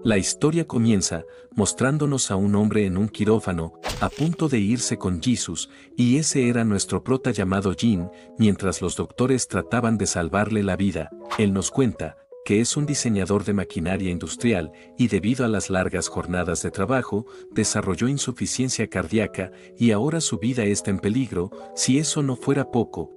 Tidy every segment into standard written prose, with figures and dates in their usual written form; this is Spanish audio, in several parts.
La historia comienza mostrándonos a un hombre en un quirófano, a punto de irse con Jesus, y ese era nuestro prota llamado Jean. Mientras los doctores trataban de salvarle la vida, él nos cuenta que es un diseñador de maquinaria industrial y debido a las largas jornadas de trabajo, desarrolló insuficiencia cardíaca y ahora su vida está en peligro. Si eso no fuera poco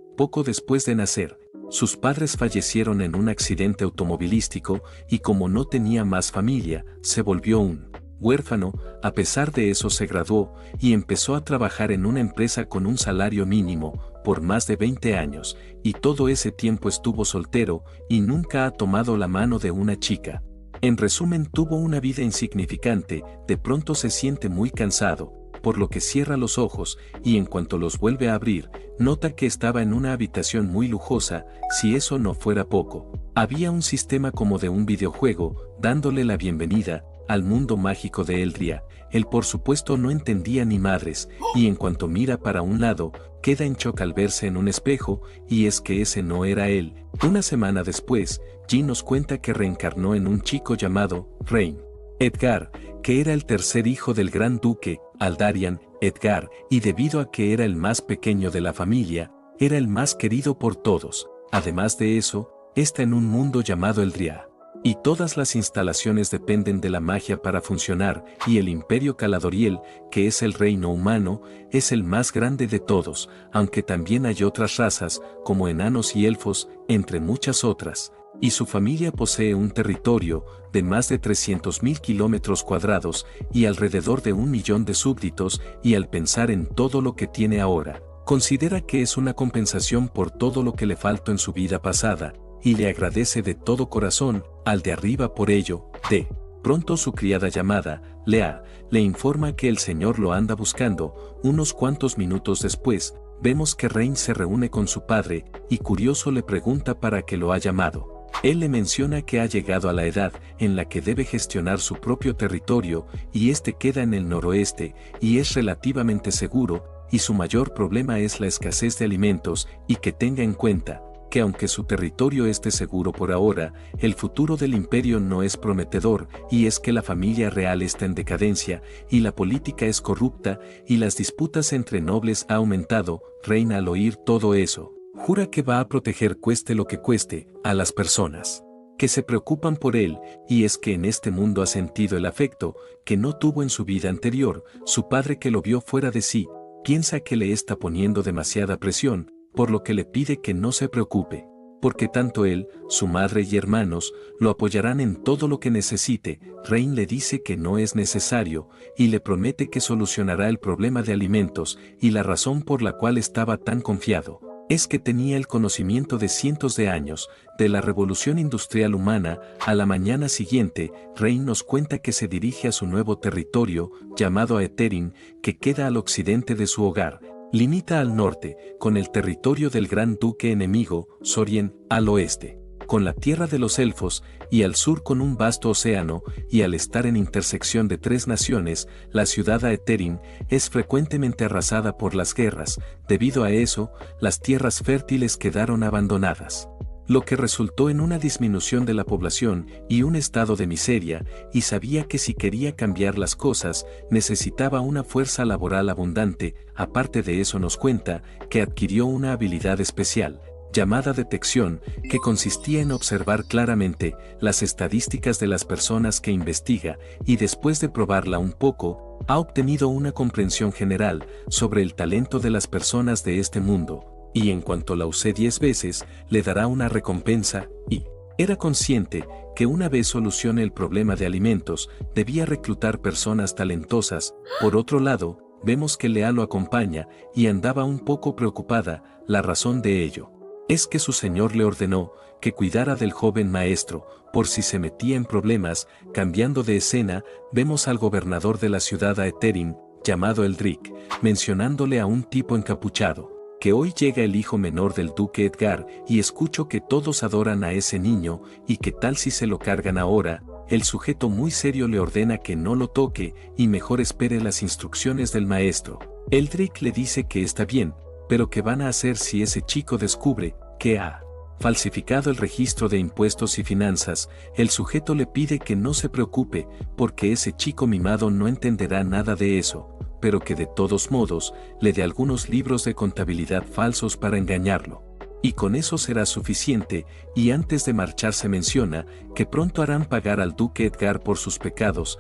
después de nacer, sus padres fallecieron en un accidente automovilístico y como no tenía más familia, se volvió un huérfano. A pesar de eso se graduó y empezó a trabajar en una empresa con un salario mínimo por más de 20 años, y todo ese tiempo estuvo soltero y nunca ha tomado la mano de una chica. En resumen, tuvo una vida insignificante. De pronto se siente muy cansado, por lo que cierra los ojos y en cuanto los vuelve a abrir, nota que estaba en una habitación muy lujosa. Si eso no fuera poco, había un sistema como de un videojuego, dándole la bienvenida al mundo mágico de Eldria. Él por supuesto no entendía ni madres, y en cuanto mira para un lado, queda en shock al verse en un espejo, y es que ese no era él. Una semana después, Jean nos cuenta que reencarnó en un chico llamado Rein Edgar, que era el tercer hijo del gran duque Aldarian Edgar, y debido a que era el más pequeño de la familia, era el más querido por todos. Además de eso, está en un mundo llamado Eldria, y todas las instalaciones dependen de la magia para funcionar, y el Imperio Caladoriel, que es el reino humano, es el más grande de todos, aunque también hay otras razas, como enanos y elfos, entre muchas otras. Y su familia posee un territorio de más de 300.000 kilómetros cuadrados y alrededor de 1 millón de súbditos, y al pensar en todo lo que tiene ahora, considera que es una compensación por todo lo que le faltó en su vida pasada, y le agradece de todo corazón al de arriba por ello. De pronto su criada llamada Lea le informa que el señor lo anda buscando. Unos cuantos minutos después, vemos que Rein se reúne con su padre y curioso le pregunta para qué lo ha llamado. Él le menciona que ha llegado a la edad en la que debe gestionar su propio territorio y este queda en el noroeste y es relativamente seguro, y su mayor problema es la escasez de alimentos, y que tenga en cuenta que aunque su territorio esté seguro por ahora, el futuro del imperio no es prometedor, y es que la familia real está en decadencia, y la política es corrupta, y las disputas entre nobles ha aumentado. Rein, al oír todo eso, jura que va a proteger cueste lo que cueste a las personas que se preocupan por él, y es que en este mundo ha sentido el afecto que no tuvo en su vida anterior. Su padre, que lo vio fuera de sí, piensa que le está poniendo demasiada presión, por lo que le pide que no se preocupe, porque tanto él, su madre y hermanos, lo apoyarán en todo lo que necesite. Rein le dice que no es necesario, y le promete que solucionará el problema de alimentos, y la razón por la cual estaba tan confiado es que tenía el conocimiento de cientos de años de la revolución industrial humana. A la mañana siguiente, Rein nos cuenta que se dirige a su nuevo territorio, llamado Aetherin, que queda al occidente de su hogar. Limita al norte con el territorio del gran duque enemigo, Sorien, al oeste con la tierra de los elfos, y al sur con un vasto océano, y al estar en intersección de 3 naciones, la ciudad Aetherin es frecuentemente arrasada por las guerras. Debido a eso, las tierras fértiles quedaron abandonadas, lo que resultó en una disminución de la población y un estado de miseria, y sabía que si quería cambiar las cosas, necesitaba una fuerza laboral abundante. Aparte de eso, nos cuenta que adquirió una habilidad especial, llamada detección, que consistía en observar claramente las estadísticas de las personas que investiga, y después de probarla un poco, ha obtenido una comprensión general sobre el talento de las personas de este mundo, y en cuanto la use 10 veces, le dará una recompensa. Y era consciente que una vez solucione el problema de alimentos, debía reclutar personas talentosas. Por otro lado, vemos que Lea lo acompaña y andaba un poco preocupada. La razón de ello es que su señor le ordenó que cuidara del joven maestro, por si se metía en problemas. Cambiando de escena, vemos al gobernador de la ciudad Aetherin, llamado Eldrick, mencionándole a un tipo encapuchado, que hoy llega el hijo menor del duque Edgar, y escucho que todos adoran a ese niño, y que tal si se lo cargan ahora. El sujeto muy serio le ordena que no lo toque, y mejor espere las instrucciones del maestro. Eldrick le dice que está bien, pero ¿qué van a hacer si ese chico descubre que ha falsificado el registro de impuestos y finanzas, el sujeto le pide que no se preocupe, porque ese chico mimado no entenderá nada de eso, pero que de todos modos le dé algunos libros de contabilidad falsos para engañarlo. Y con eso será suficiente, y antes de marcharse menciona que pronto harán pagar al duque Edgar por sus pecados.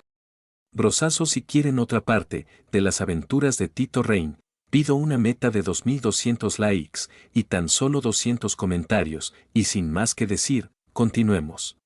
Brosazo, si quieren otra parte de las aventuras de Tito Rain, pido una meta de 2200 likes y tan solo 200 comentarios, y sin más que decir, continuemos.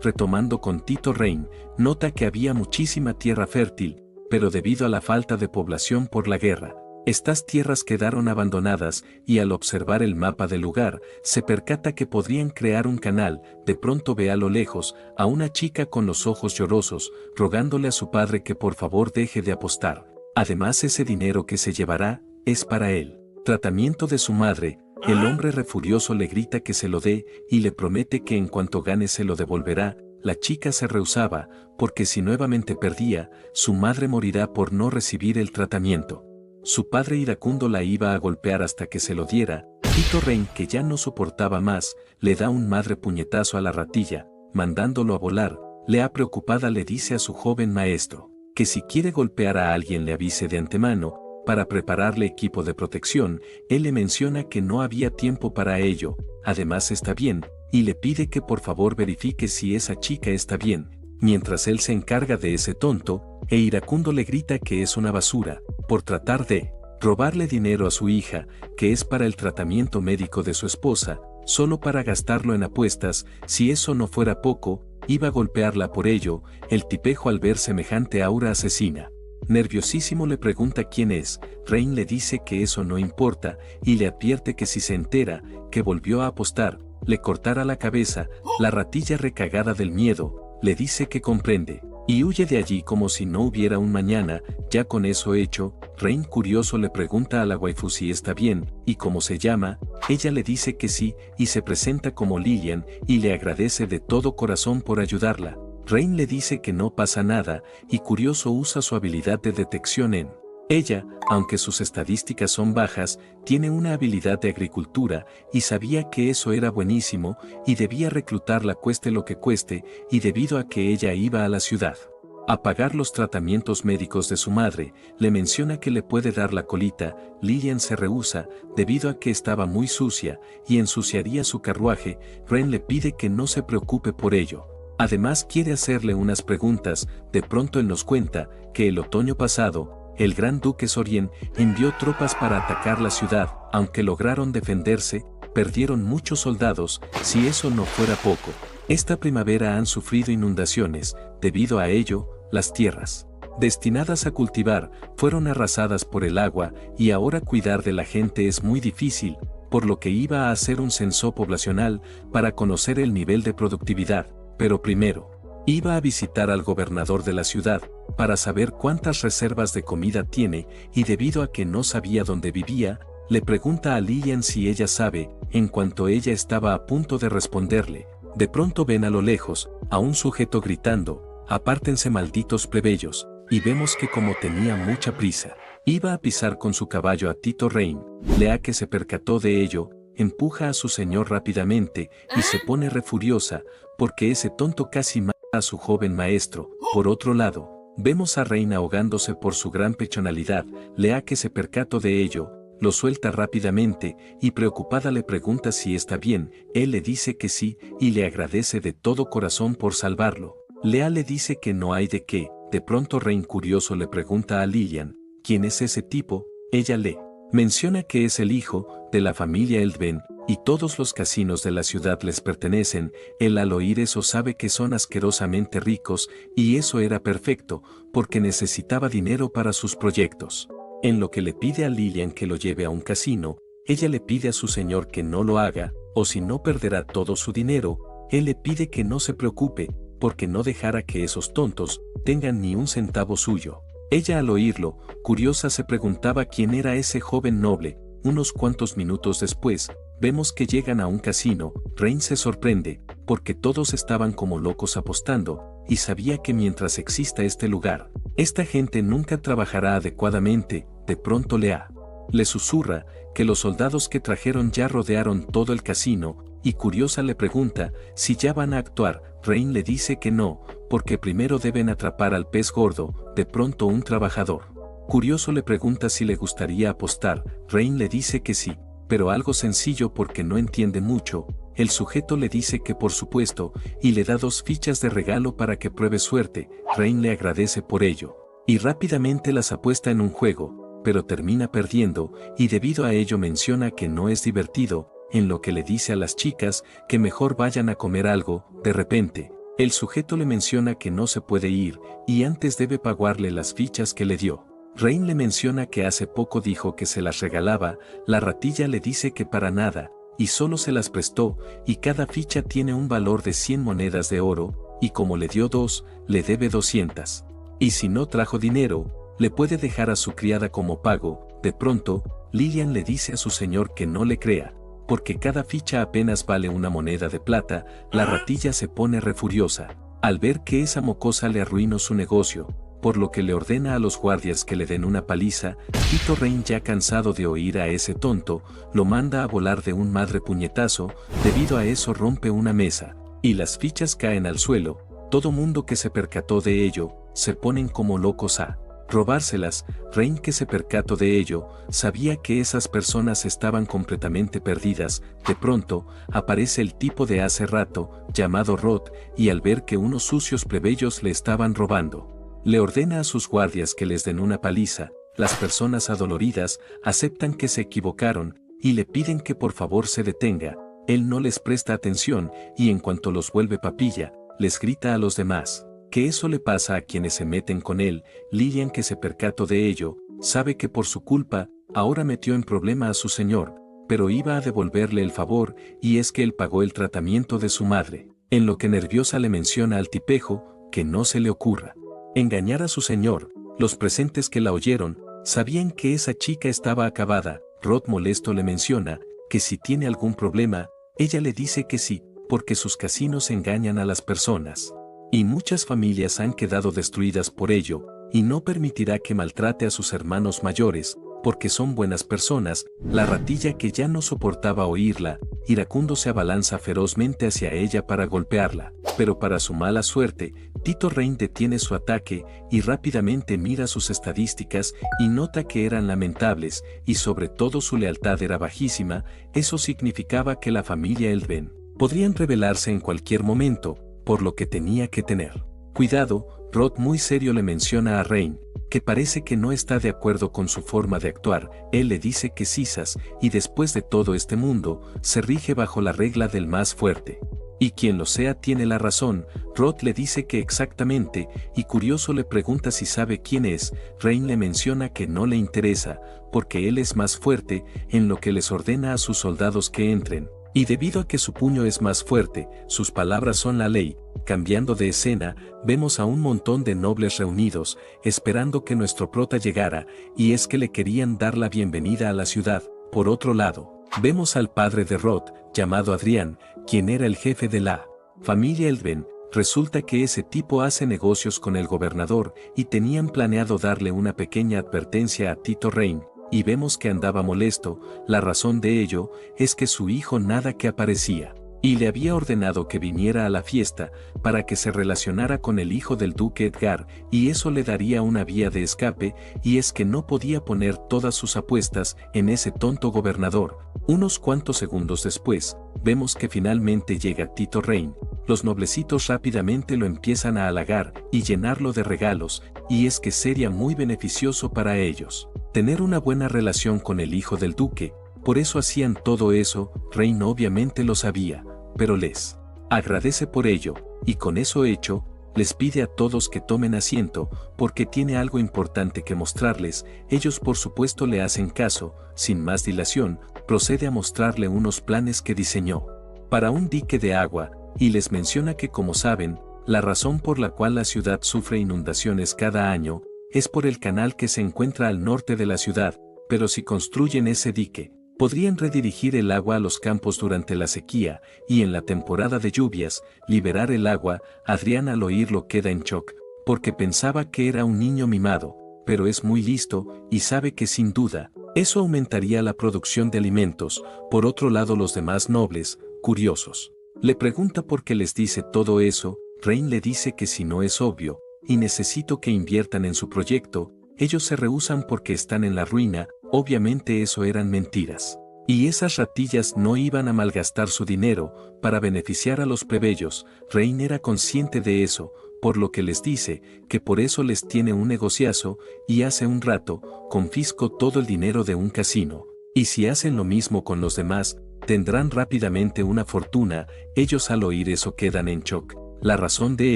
Retomando con Tito Rain, nota que había muchísima tierra fértil, pero debido a la falta de población por la guerra, estas tierras quedaron abandonadas y al observar el mapa del lugar, se percata que podrían crear un canal. De pronto ve a lo lejos a una chica con los ojos llorosos, rogándole a su padre que por favor deje de apostar. Además, ese dinero que se llevará es para él. Tratamiento de su madre. El hombre refurioso le grita que se lo dé y le promete que en cuanto gane se lo devolverá. La chica se rehusaba, porque si nuevamente perdía, su madre morirá por no recibir el tratamiento. Su padre iracundo la iba a golpear hasta que se lo diera. Tito Rain, que ya no soportaba más, le da un madre puñetazo a la ratilla, mandándolo a volar. Lea preocupada le dice a su joven maestro, que si quiere golpear a alguien le avise de antemano, para prepararle equipo de protección. Él le menciona que no había tiempo para ello, además está bien, y le pide que por favor verifique si esa chica está bien, mientras él se encarga de ese tonto, e iracundo le grita que es una basura, por tratar de robarle dinero a su hija, que es para el tratamiento médico de su esposa, solo para gastarlo en apuestas. Si eso no fuera poco, iba a golpearla por ello. El tipejo, al ver semejante aura asesina, nerviosísimo le pregunta quién es. Rain le dice que eso no importa, y le advierte que si se entera que volvió a apostar, le cortará la cabeza. La ratilla, recagada del miedo, le dice que comprende, y huye de allí como si no hubiera un mañana. Ya con eso hecho, Rain, curioso, le pregunta a la waifu si está bien, y cómo se llama. Ella le dice que sí, y se presenta como Lilian, y le agradece de todo corazón por ayudarla. Rain le dice que no pasa nada, y curioso usa su habilidad de detección en ella. Aunque sus estadísticas son bajas, tiene una habilidad de agricultura, y sabía que eso era buenísimo, y debía reclutarla cueste lo que cueste, y debido a que ella iba a la ciudad a pagar los tratamientos médicos de su madre, le menciona que le puede dar la colita. Lilian se rehúsa, debido a que estaba muy sucia, y ensuciaría su carruaje. Rain le pide que no se preocupe por ello. Además, quiere hacerle unas preguntas. De pronto él nos cuenta que el otoño pasado, el gran duque Sorien envió tropas para atacar la ciudad. Aunque lograron defenderse, perdieron muchos soldados. Si eso no fuera poco, esta primavera han sufrido inundaciones. Debido a ello, las tierras destinadas a cultivar fueron arrasadas por el agua, y ahora cuidar de la gente es muy difícil, por lo que iba a hacer un censo poblacional para conocer el nivel de productividad. Pero primero, iba a visitar al gobernador de la ciudad, para saber cuántas reservas de comida tiene, y debido a que no sabía dónde vivía, le pregunta a Lilian si ella sabe. En cuanto ella estaba a punto de responderle, de pronto ven a lo lejos a un sujeto gritando: «Apártense, malditos plebeyos», y vemos que como tenía mucha prisa, iba a pisar con su caballo a Tito Rain. Lea, que se percató de ello, empuja a su señor rápidamente y se pone refuriosa, porque ese tonto casi mata a su joven maestro. Por otro lado, vemos a Rain ahogándose por su gran pechonalidad. Lea, que se percató de ello, lo suelta rápidamente, y preocupada le pregunta si está bien. Él le dice que sí, y le agradece de todo corazón por salvarlo. Lea le dice que no hay de qué. De pronto Rain, curioso, le pregunta a Lilian quién es ese tipo. Ella le menciona que es el hijo de la familia Eldven, y todos los casinos de la ciudad les pertenecen. Él, al oír eso, sabe que son asquerosamente ricos, y eso era perfecto, porque necesitaba dinero para sus proyectos. En lo que le pide a Lilian que lo lleve a un casino, ella le pide a su señor que no lo haga, o si no perderá todo su dinero. Él le pide que no se preocupe, porque no dejará que esos tontos tengan ni un centavo suyo. Ella, al oírlo, curiosa, se preguntaba quién era ese joven noble. Unos cuantos minutos después, vemos que llegan a un casino. Rain se sorprende, porque todos estaban como locos apostando, y sabía que mientras exista este lugar, esta gente nunca trabajará adecuadamente. De pronto Lea le susurra que los soldados que trajeron ya rodearon todo el casino, y curiosa le pregunta si ya van a actuar. Rain le dice que no, porque primero deben atrapar al pez gordo, de pronto un trabajador. Curioso le pregunta si le gustaría apostar. Rain le dice que sí, pero algo sencillo porque no entiende mucho. El sujeto le dice que por supuesto, y le da 2 fichas de regalo para que pruebe suerte. Rain le agradece por ello, y rápidamente las apuesta en un juego, pero termina perdiendo, y debido a ello menciona que no es divertido, en lo que le dice a las chicas que mejor vayan a comer algo. De repente, el sujeto le menciona que no se puede ir, y antes debe pagarle las fichas que le dio. Rain le menciona que hace poco dijo que se las regalaba. La ratilla le dice que para nada, y solo se las prestó, y cada ficha tiene un valor de 100 monedas de oro, y como le dio 2, le debe 200. Y si no trajo dinero, le puede dejar a su criada como pago. De pronto, Lillian le dice a su señor que no le crea, porque cada ficha apenas vale una moneda de plata. La ratilla se pone refuriosa, al ver que esa mocosa le arruinó su negocio, por lo que le ordena a los guardias que le den una paliza. Tito Rain, ya cansado de oír a ese tonto, lo manda a volar de un madre puñetazo. Debido a eso rompe una mesa, y las fichas caen al suelo. Todo mundo que se percató de ello, se ponen como locos a robárselas. Rain, que se percató de ello, sabía que esas personas estaban completamente perdidas. De pronto, aparece el tipo de hace rato, llamado Rod, y al ver que unos sucios plebeyos le estaban robando, le ordena a sus guardias que les den una paliza. Las personas adoloridas aceptan que se equivocaron, y le piden que por favor se detenga. Él no les presta atención, y en cuanto los vuelve papilla, les grita a los demás que eso le pasa a quienes se meten con él. Lillian, que se percató de ello, sabe que por su culpa, ahora metió en problema a su señor, pero iba a devolverle el favor, y es que él pagó el tratamiento de su madre. En lo que nerviosa le menciona al tipejo que no se le ocurra engañar a su señor. Los presentes que la oyeron sabían que esa chica estaba acabada. Rod, molesto, le menciona que si tiene algún problema. Ella le dice que sí, porque sus casinos engañan a las personas, y muchas familias han quedado destruidas por ello, y no permitirá que maltrate a sus hermanos mayores, porque son buenas personas. La ratilla, que ya no soportaba oírla, iracundo se abalanza ferozmente hacia ella para golpearla, pero para su mala suerte, Tito Rain detiene su ataque y rápidamente mira sus estadísticas y nota que eran lamentables, y sobre todo su lealtad era bajísima. Eso significaba que la familia Elven podrían rebelarse en cualquier momento, por lo que tenía que tener cuidado. Rod, muy serio, le menciona a Rain que parece que no está de acuerdo con su forma de actuar. Él le dice que Sisas, y después de todo este mundo, se rige bajo la regla del más fuerte, y quien lo sea tiene la razón. Rod le dice que exactamente, y curioso le pregunta si sabe quién es. Rain le menciona que no le interesa, porque él es más fuerte, en lo que les ordena a sus soldados que entren. Y debido a que su puño es más fuerte, sus palabras son la ley. Cambiando de escena, vemos a un montón de nobles reunidos, esperando que nuestro prota llegara, y es que le querían dar la bienvenida a la ciudad. Por otro lado, vemos al padre de Rod, llamado Adrián, quien era el jefe de la familia Elven. Resulta que ese tipo hace negocios con el gobernador, y tenían planeado darle una pequeña advertencia a Tito Rain, y vemos que andaba molesto. La razón de ello es que su hijo nada que aparecía, y le había ordenado que viniera a la fiesta para que se relacionara con el hijo del duque Edgar, y eso le daría una vía de escape, y es que no podía poner todas sus apuestas en ese tonto gobernador. Unos cuantos segundos después, vemos que finalmente llega Tito Rain. Los noblecitos rápidamente lo empiezan a halagar y llenarlo de regalos, y es que sería muy beneficioso para ellos tener una buena relación con el hijo del duque. Por eso hacían todo eso. Rain obviamente lo sabía, pero les agradece por ello, y con eso hecho, les pide a todos que tomen asiento, porque tiene algo importante que mostrarles. Ellos por supuesto le hacen caso. Sin más dilación, procede a mostrarle unos planes que diseñó para un dique de agua, y les menciona que, como saben, la razón por la cual la ciudad sufre inundaciones cada año es por el canal que se encuentra al norte de la ciudad, pero si construyen ese dique, podrían redirigir el agua a los campos durante la sequía, y en la temporada de lluvias, liberar el agua. Adrián, al oírlo, queda en shock, porque pensaba que era un niño mimado, pero es muy listo, y sabe que sin duda, eso aumentaría la producción de alimentos. Por otro lado, los demás nobles curiosos. Le pregunta por qué les dice todo eso. Rain le dice que si no es obvio, y necesito que inviertan en su proyecto, ellos se rehúsan porque están en la ruina. Obviamente eso eran mentiras. Y esas ratillas no iban a malgastar su dinero para beneficiar a los plebeyos. Rain era consciente de eso, por lo que les dice que por eso les tiene un negociazo, y hace un rato confiscó todo el dinero de un casino. Y si hacen lo mismo con los demás, tendrán rápidamente una fortuna. Ellos al oír eso quedan en shock. La razón de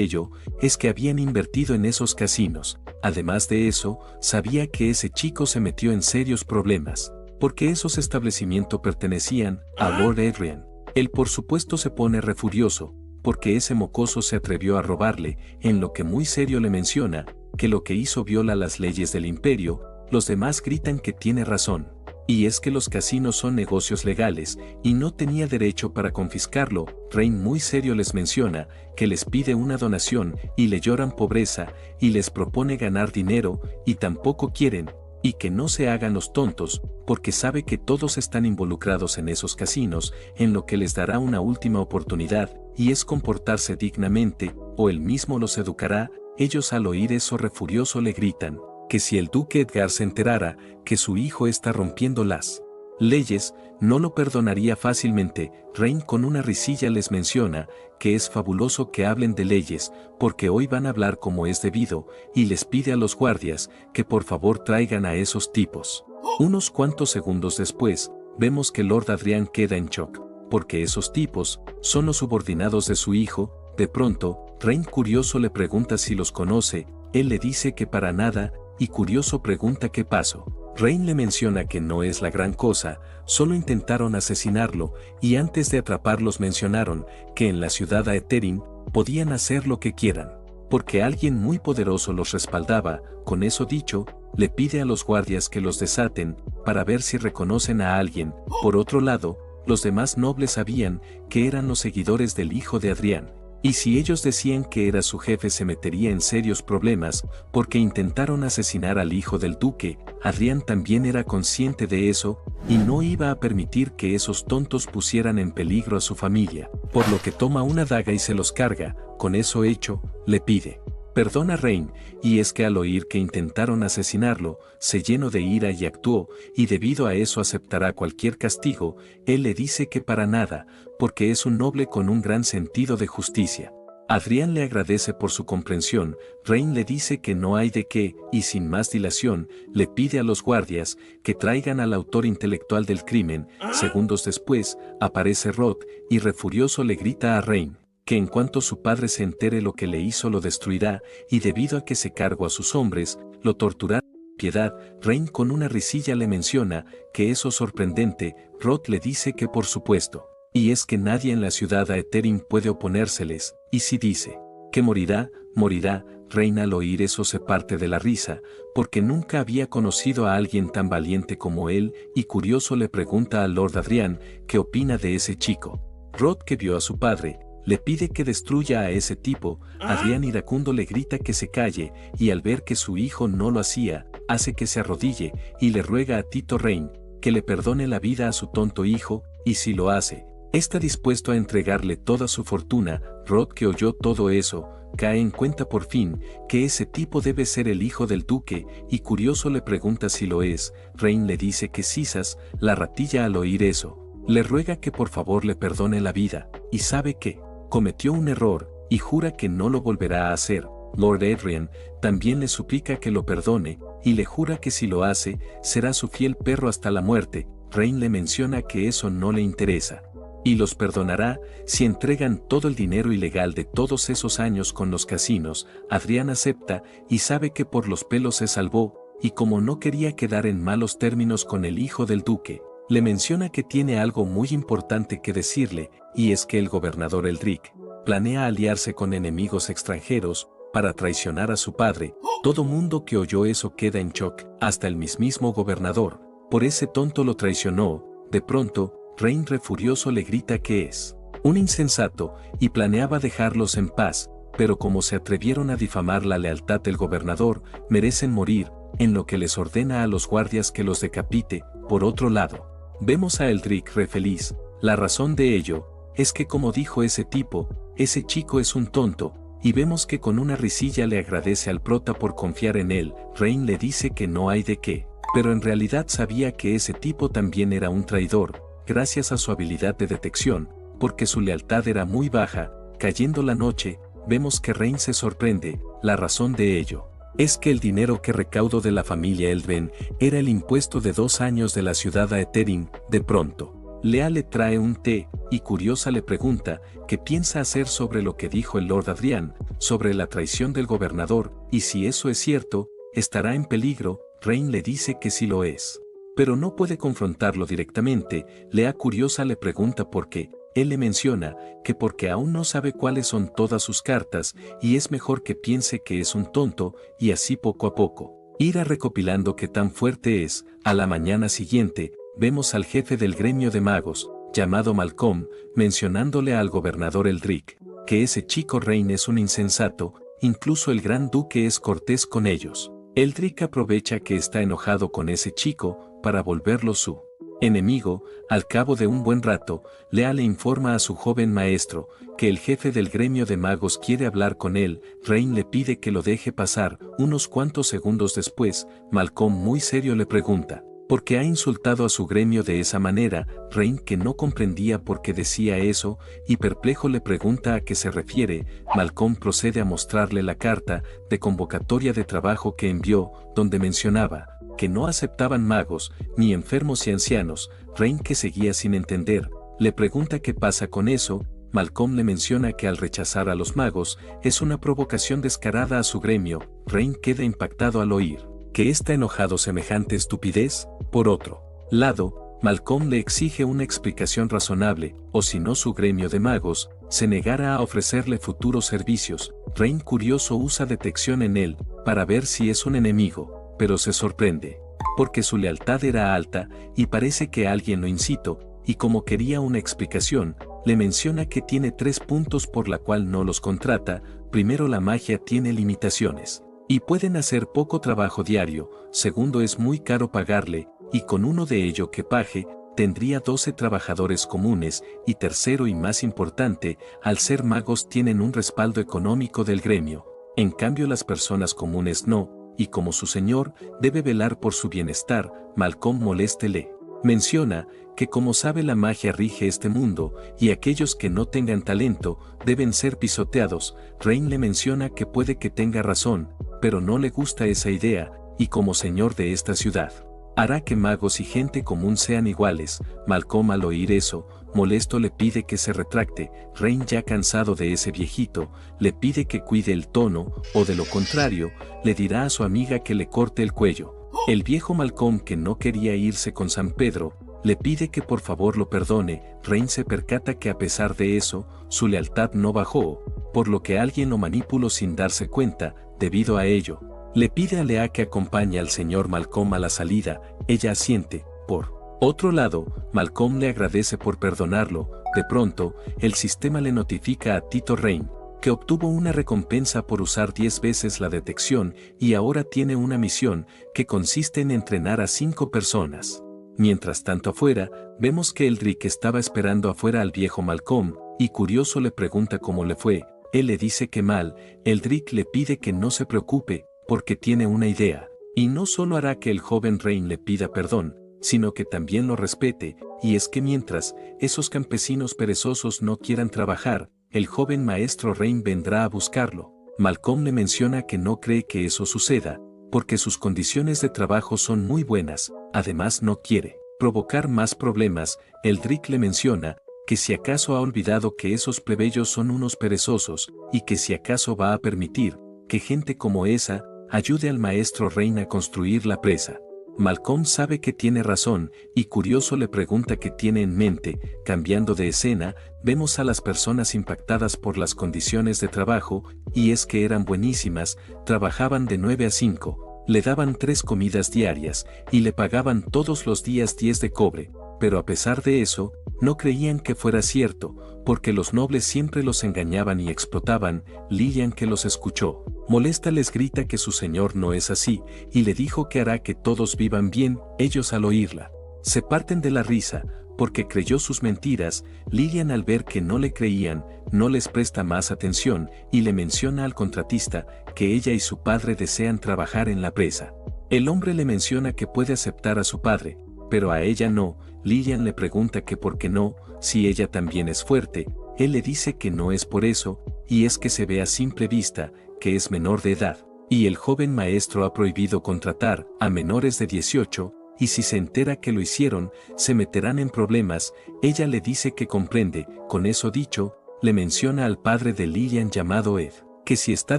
ello es que habían invertido en esos casinos. Además de eso, sabía que ese chico se metió en serios problemas, porque esos establecimientos pertenecían a Lord Adrian. Él por supuesto se pone re furioso, porque ese mocoso se atrevió a robarle, en lo que muy serio le menciona que lo que hizo viola las leyes del imperio. Los demás gritan que tiene razón. Y es que los casinos son negocios legales, y no tenía derecho para confiscarlo. Rain muy serio les menciona que les pide una donación, y le lloran pobreza, y les propone ganar dinero, y tampoco quieren, y que no se hagan los tontos, porque sabe que todos están involucrados en esos casinos, en lo que les dará una última oportunidad, y es comportarse dignamente, o él mismo los educará. Ellos al oír eso re furioso le gritan que si el duque Edgar se enterara que su hijo está rompiendo las leyes, no lo perdonaría fácilmente. Rain con una risilla les menciona que es fabuloso que hablen de leyes, porque hoy van a hablar como es debido, y les pide a los guardias que por favor traigan a esos tipos. Unos cuantos segundos después, vemos que Lord Adrian queda en shock, porque esos tipos son los subordinados de su hijo. De pronto, Rain curioso le pregunta si los conoce. Él le dice que para nada, y curioso pregunta qué pasó. Rain le menciona que no es la gran cosa, solo intentaron asesinarlo, y antes de atraparlos mencionaron que en la ciudad de Aetherin podían hacer lo que quieran, porque alguien muy poderoso los respaldaba. Con eso dicho, le pide a los guardias que los desaten, para ver si reconocen a alguien. Por otro lado, los demás nobles sabían que eran los seguidores del hijo de Adrián. Y si ellos decían que era su jefe se metería en serios problemas, porque intentaron asesinar al hijo del duque. Adrián también era consciente de eso, y no iba a permitir que esos tontos pusieran en peligro a su familia, por lo que toma una daga y se los carga. Con eso hecho, le pide perdón a Rain, y es que al oír que intentaron asesinarlo, se llenó de ira y actuó, y debido a eso aceptará cualquier castigo. Él le dice que para nada, porque es un noble con un gran sentido de justicia. Adrián le agradece por su comprensión. Rain le dice que no hay de qué, y sin más dilación, le pide a los guardias que traigan al autor intelectual del crimen. Segundos después, aparece Rod, y re furioso le grita a Rain que en cuanto su padre se entere lo que le hizo lo destruirá, y debido a que se cargó a sus hombres, lo torturará. Piedad. Rain con una risilla le menciona que eso es sorprendente. Rod le dice que por supuesto, y es que nadie en la ciudad de Aetherin puede oponérseles, y si dice que morirá, morirá. Rain al oír eso se parte de la risa, porque nunca había conocido a alguien tan valiente como él, y curioso le pregunta al Lord Adrian qué opina de ese chico. Rod, que vio a su padre, le pide que destruya a ese tipo. Adrián iracundo le grita que se calle, y al ver que su hijo no lo hacía, hace que se arrodille, y le ruega a Tito Rain que le perdone la vida a su tonto hijo, y si lo hace, está dispuesto a entregarle toda su fortuna. Rod, que oyó todo eso, cae en cuenta por fin que ese tipo debe ser el hijo del duque, y curioso le pregunta si lo es. Rain le dice que sisas. La ratilla al oír eso, le ruega que por favor le perdone la vida, y sabe que cometió un error, y jura que no lo volverá a hacer. Lord Adrian también le suplica que lo perdone, y le jura que si lo hace, será su fiel perro hasta la muerte. Rain le menciona que eso no le interesa, y los perdonará si entregan todo el dinero ilegal de todos esos años con los casinos. Adrián acepta, y sabe que por los pelos se salvó, y como no quería quedar en malos términos con el hijo del duque, le menciona que tiene algo muy importante que decirle, y es que el gobernador Eldrick planea aliarse con enemigos extranjeros para traicionar a su padre. Todo mundo que oyó eso queda en shock, hasta el mismísimo gobernador. Por ese tonto lo traicionó. De pronto, Rain re furioso le grita que es un insensato, y planeaba dejarlos en paz, pero como se atrevieron a difamar la lealtad del gobernador, merecen morir, en lo que les ordena a los guardias que los decapite. Por otro lado, vemos a Eldrick re feliz. La razón de ello es que como dijo ese tipo, ese chico es un tonto, y vemos que con una risilla le agradece al prota por confiar en él. Rain le dice que no hay de qué, pero en realidad sabía que ese tipo también era un traidor, gracias a su habilidad de detección, porque su lealtad era muy baja. Cayendo la noche, vemos que Rain se sorprende. La razón de ello es que el dinero que recaudó de la familia Eldven era el impuesto de 2 años de la ciudad a Etherin. De pronto, Lea le trae un té, y curiosa le pregunta qué piensa hacer sobre lo que dijo el Lord Adrian, sobre la traición del gobernador, y si eso es cierto, estará en peligro. Rain le dice que sí lo es, pero no puede confrontarlo directamente. Lea curiosa le pregunta por qué. Él le menciona que porque aún no sabe cuáles son todas sus cartas, y es mejor que piense que es un tonto, y así poco a poco irá recopilando qué tan fuerte es. A la mañana siguiente, vemos al jefe del gremio de magos, llamado Malcolm, mencionándole al gobernador Eldrick, que ese chico Rain es un insensato, incluso el gran duque es cortés con ellos. Eldrick aprovecha que está enojado con ese chico, para volverlo su enemigo. Al cabo de un buen rato, Lea le informa a su joven maestro, que el jefe del gremio de magos quiere hablar con él. Rain le pide que lo deje pasar. Unos cuantos segundos después, Malcolm muy serio le pregunta, ¿por qué ha insultado a su gremio de esa manera? Rain, que no comprendía por qué decía eso, y perplejo le pregunta a qué se refiere. Malcolm procede a mostrarle la carta de convocatoria de trabajo que envió, donde mencionaba que no aceptaban magos, ni enfermos y ancianos. Rain, que seguía sin entender, le pregunta qué pasa con eso. Malcolm le menciona que al rechazar a los magos, es una provocación descarada a su gremio. Rain queda impactado al oír que está enojado semejante estupidez. Por otro lado, Malcolm le exige una explicación razonable, o si no su gremio de magos se negara a ofrecerle futuros servicios. Rain, curioso, usa detección en él, para ver si es un enemigo, pero se sorprende, porque su lealtad era alta, y parece que alguien lo incitó, y como quería una explicación, le menciona que tiene 3 puntos por la cual no los contrata. Primero, la magia tiene limitaciones, y pueden hacer poco trabajo diario. Segundo, es muy caro pagarle, y con uno de ello que pague, tendría 12 trabajadores comunes. Y tercero y más importante, al ser magos tienen un respaldo económico del gremio, en cambio las personas comunes no, y como su señor debe velar por su bienestar. Malcolm moleste le menciona que como sabe la magia rige este mundo, y aquellos que no tengan talento deben ser pisoteados. Rain le menciona que puede que tenga razón, pero no le gusta esa idea, y como señor de esta ciudad, hará que magos y gente común sean iguales. Malcolm, al oír eso, molesto, le pide que se retracte. Rain, ya cansado de ese viejito, le pide que cuide el tono, o de lo contrario, le dirá a su amiga que le corte el cuello. El viejo Malcolm, que no quería irse con San Pedro, le pide que por favor lo perdone. Rain se percata que a pesar de eso, su lealtad no bajó, por lo que alguien lo manipuló sin darse cuenta. Debido a ello, le pide a Lea que acompañe al señor Malcolm a la salida. Ella asiente. Por otro lado, Malcolm le agradece por perdonarlo. De pronto, el sistema le notifica a Tito Rain que obtuvo una recompensa por usar 10 veces la detección, y ahora tiene una misión que consiste en entrenar a 5 personas. Mientras tanto, afuera, vemos que Eldrick estaba esperando afuera al viejo Malcolm, y curioso le pregunta cómo le fue. Él le dice que mal. Eldrick le pide que no se preocupe, porque tiene una idea, y no solo hará que el joven Rain le pida perdón, sino que también lo respete. Y es que mientras esos campesinos perezosos no quieran trabajar, el joven maestro Rain vendrá a buscarlo. Malcolm le menciona que no cree que eso suceda, porque sus condiciones de trabajo son muy buenas. Además, no quiere provocar más problemas. Eldrick le menciona que si acaso ha olvidado que esos plebeyos son unos perezosos, y que si acaso va a permitir que gente como esa ayude al maestro Rain a construir la presa. Malcolm sabe que tiene razón, y curioso le pregunta qué tiene en mente. Cambiando de escena, vemos a las personas impactadas por las condiciones de trabajo, y es que eran buenísimas. Trabajaban de 9 a 5, le daban 3 comidas diarias, y le pagaban todos los días 10 de cobre, pero a pesar de eso, no creían que fuera cierto, porque los nobles siempre los engañaban y explotaban. Lillian, que los escuchó, molesta, les grita que su señor no es así, y le dijo que hará que todos vivan bien. Ellos, al oírla, Se parten de la risa, porque creyó sus mentiras. Lillian, al ver que no le creían, no les presta más atención y le menciona al contratista que ella y su padre desean trabajar en la presa. El hombre le menciona que puede aceptar a su padre, pero a ella no. Lillian le pregunta que por qué no, si ella también es fuerte. Él le dice que no es por eso, y es que se ve a simple vista que es menor de edad, y el joven maestro ha prohibido contratar a menores de 18, y si se entera que lo hicieron, se meterán en problemas. Ella le dice que comprende. Con eso dicho, le menciona al padre de Lillian llamado Ed, que si está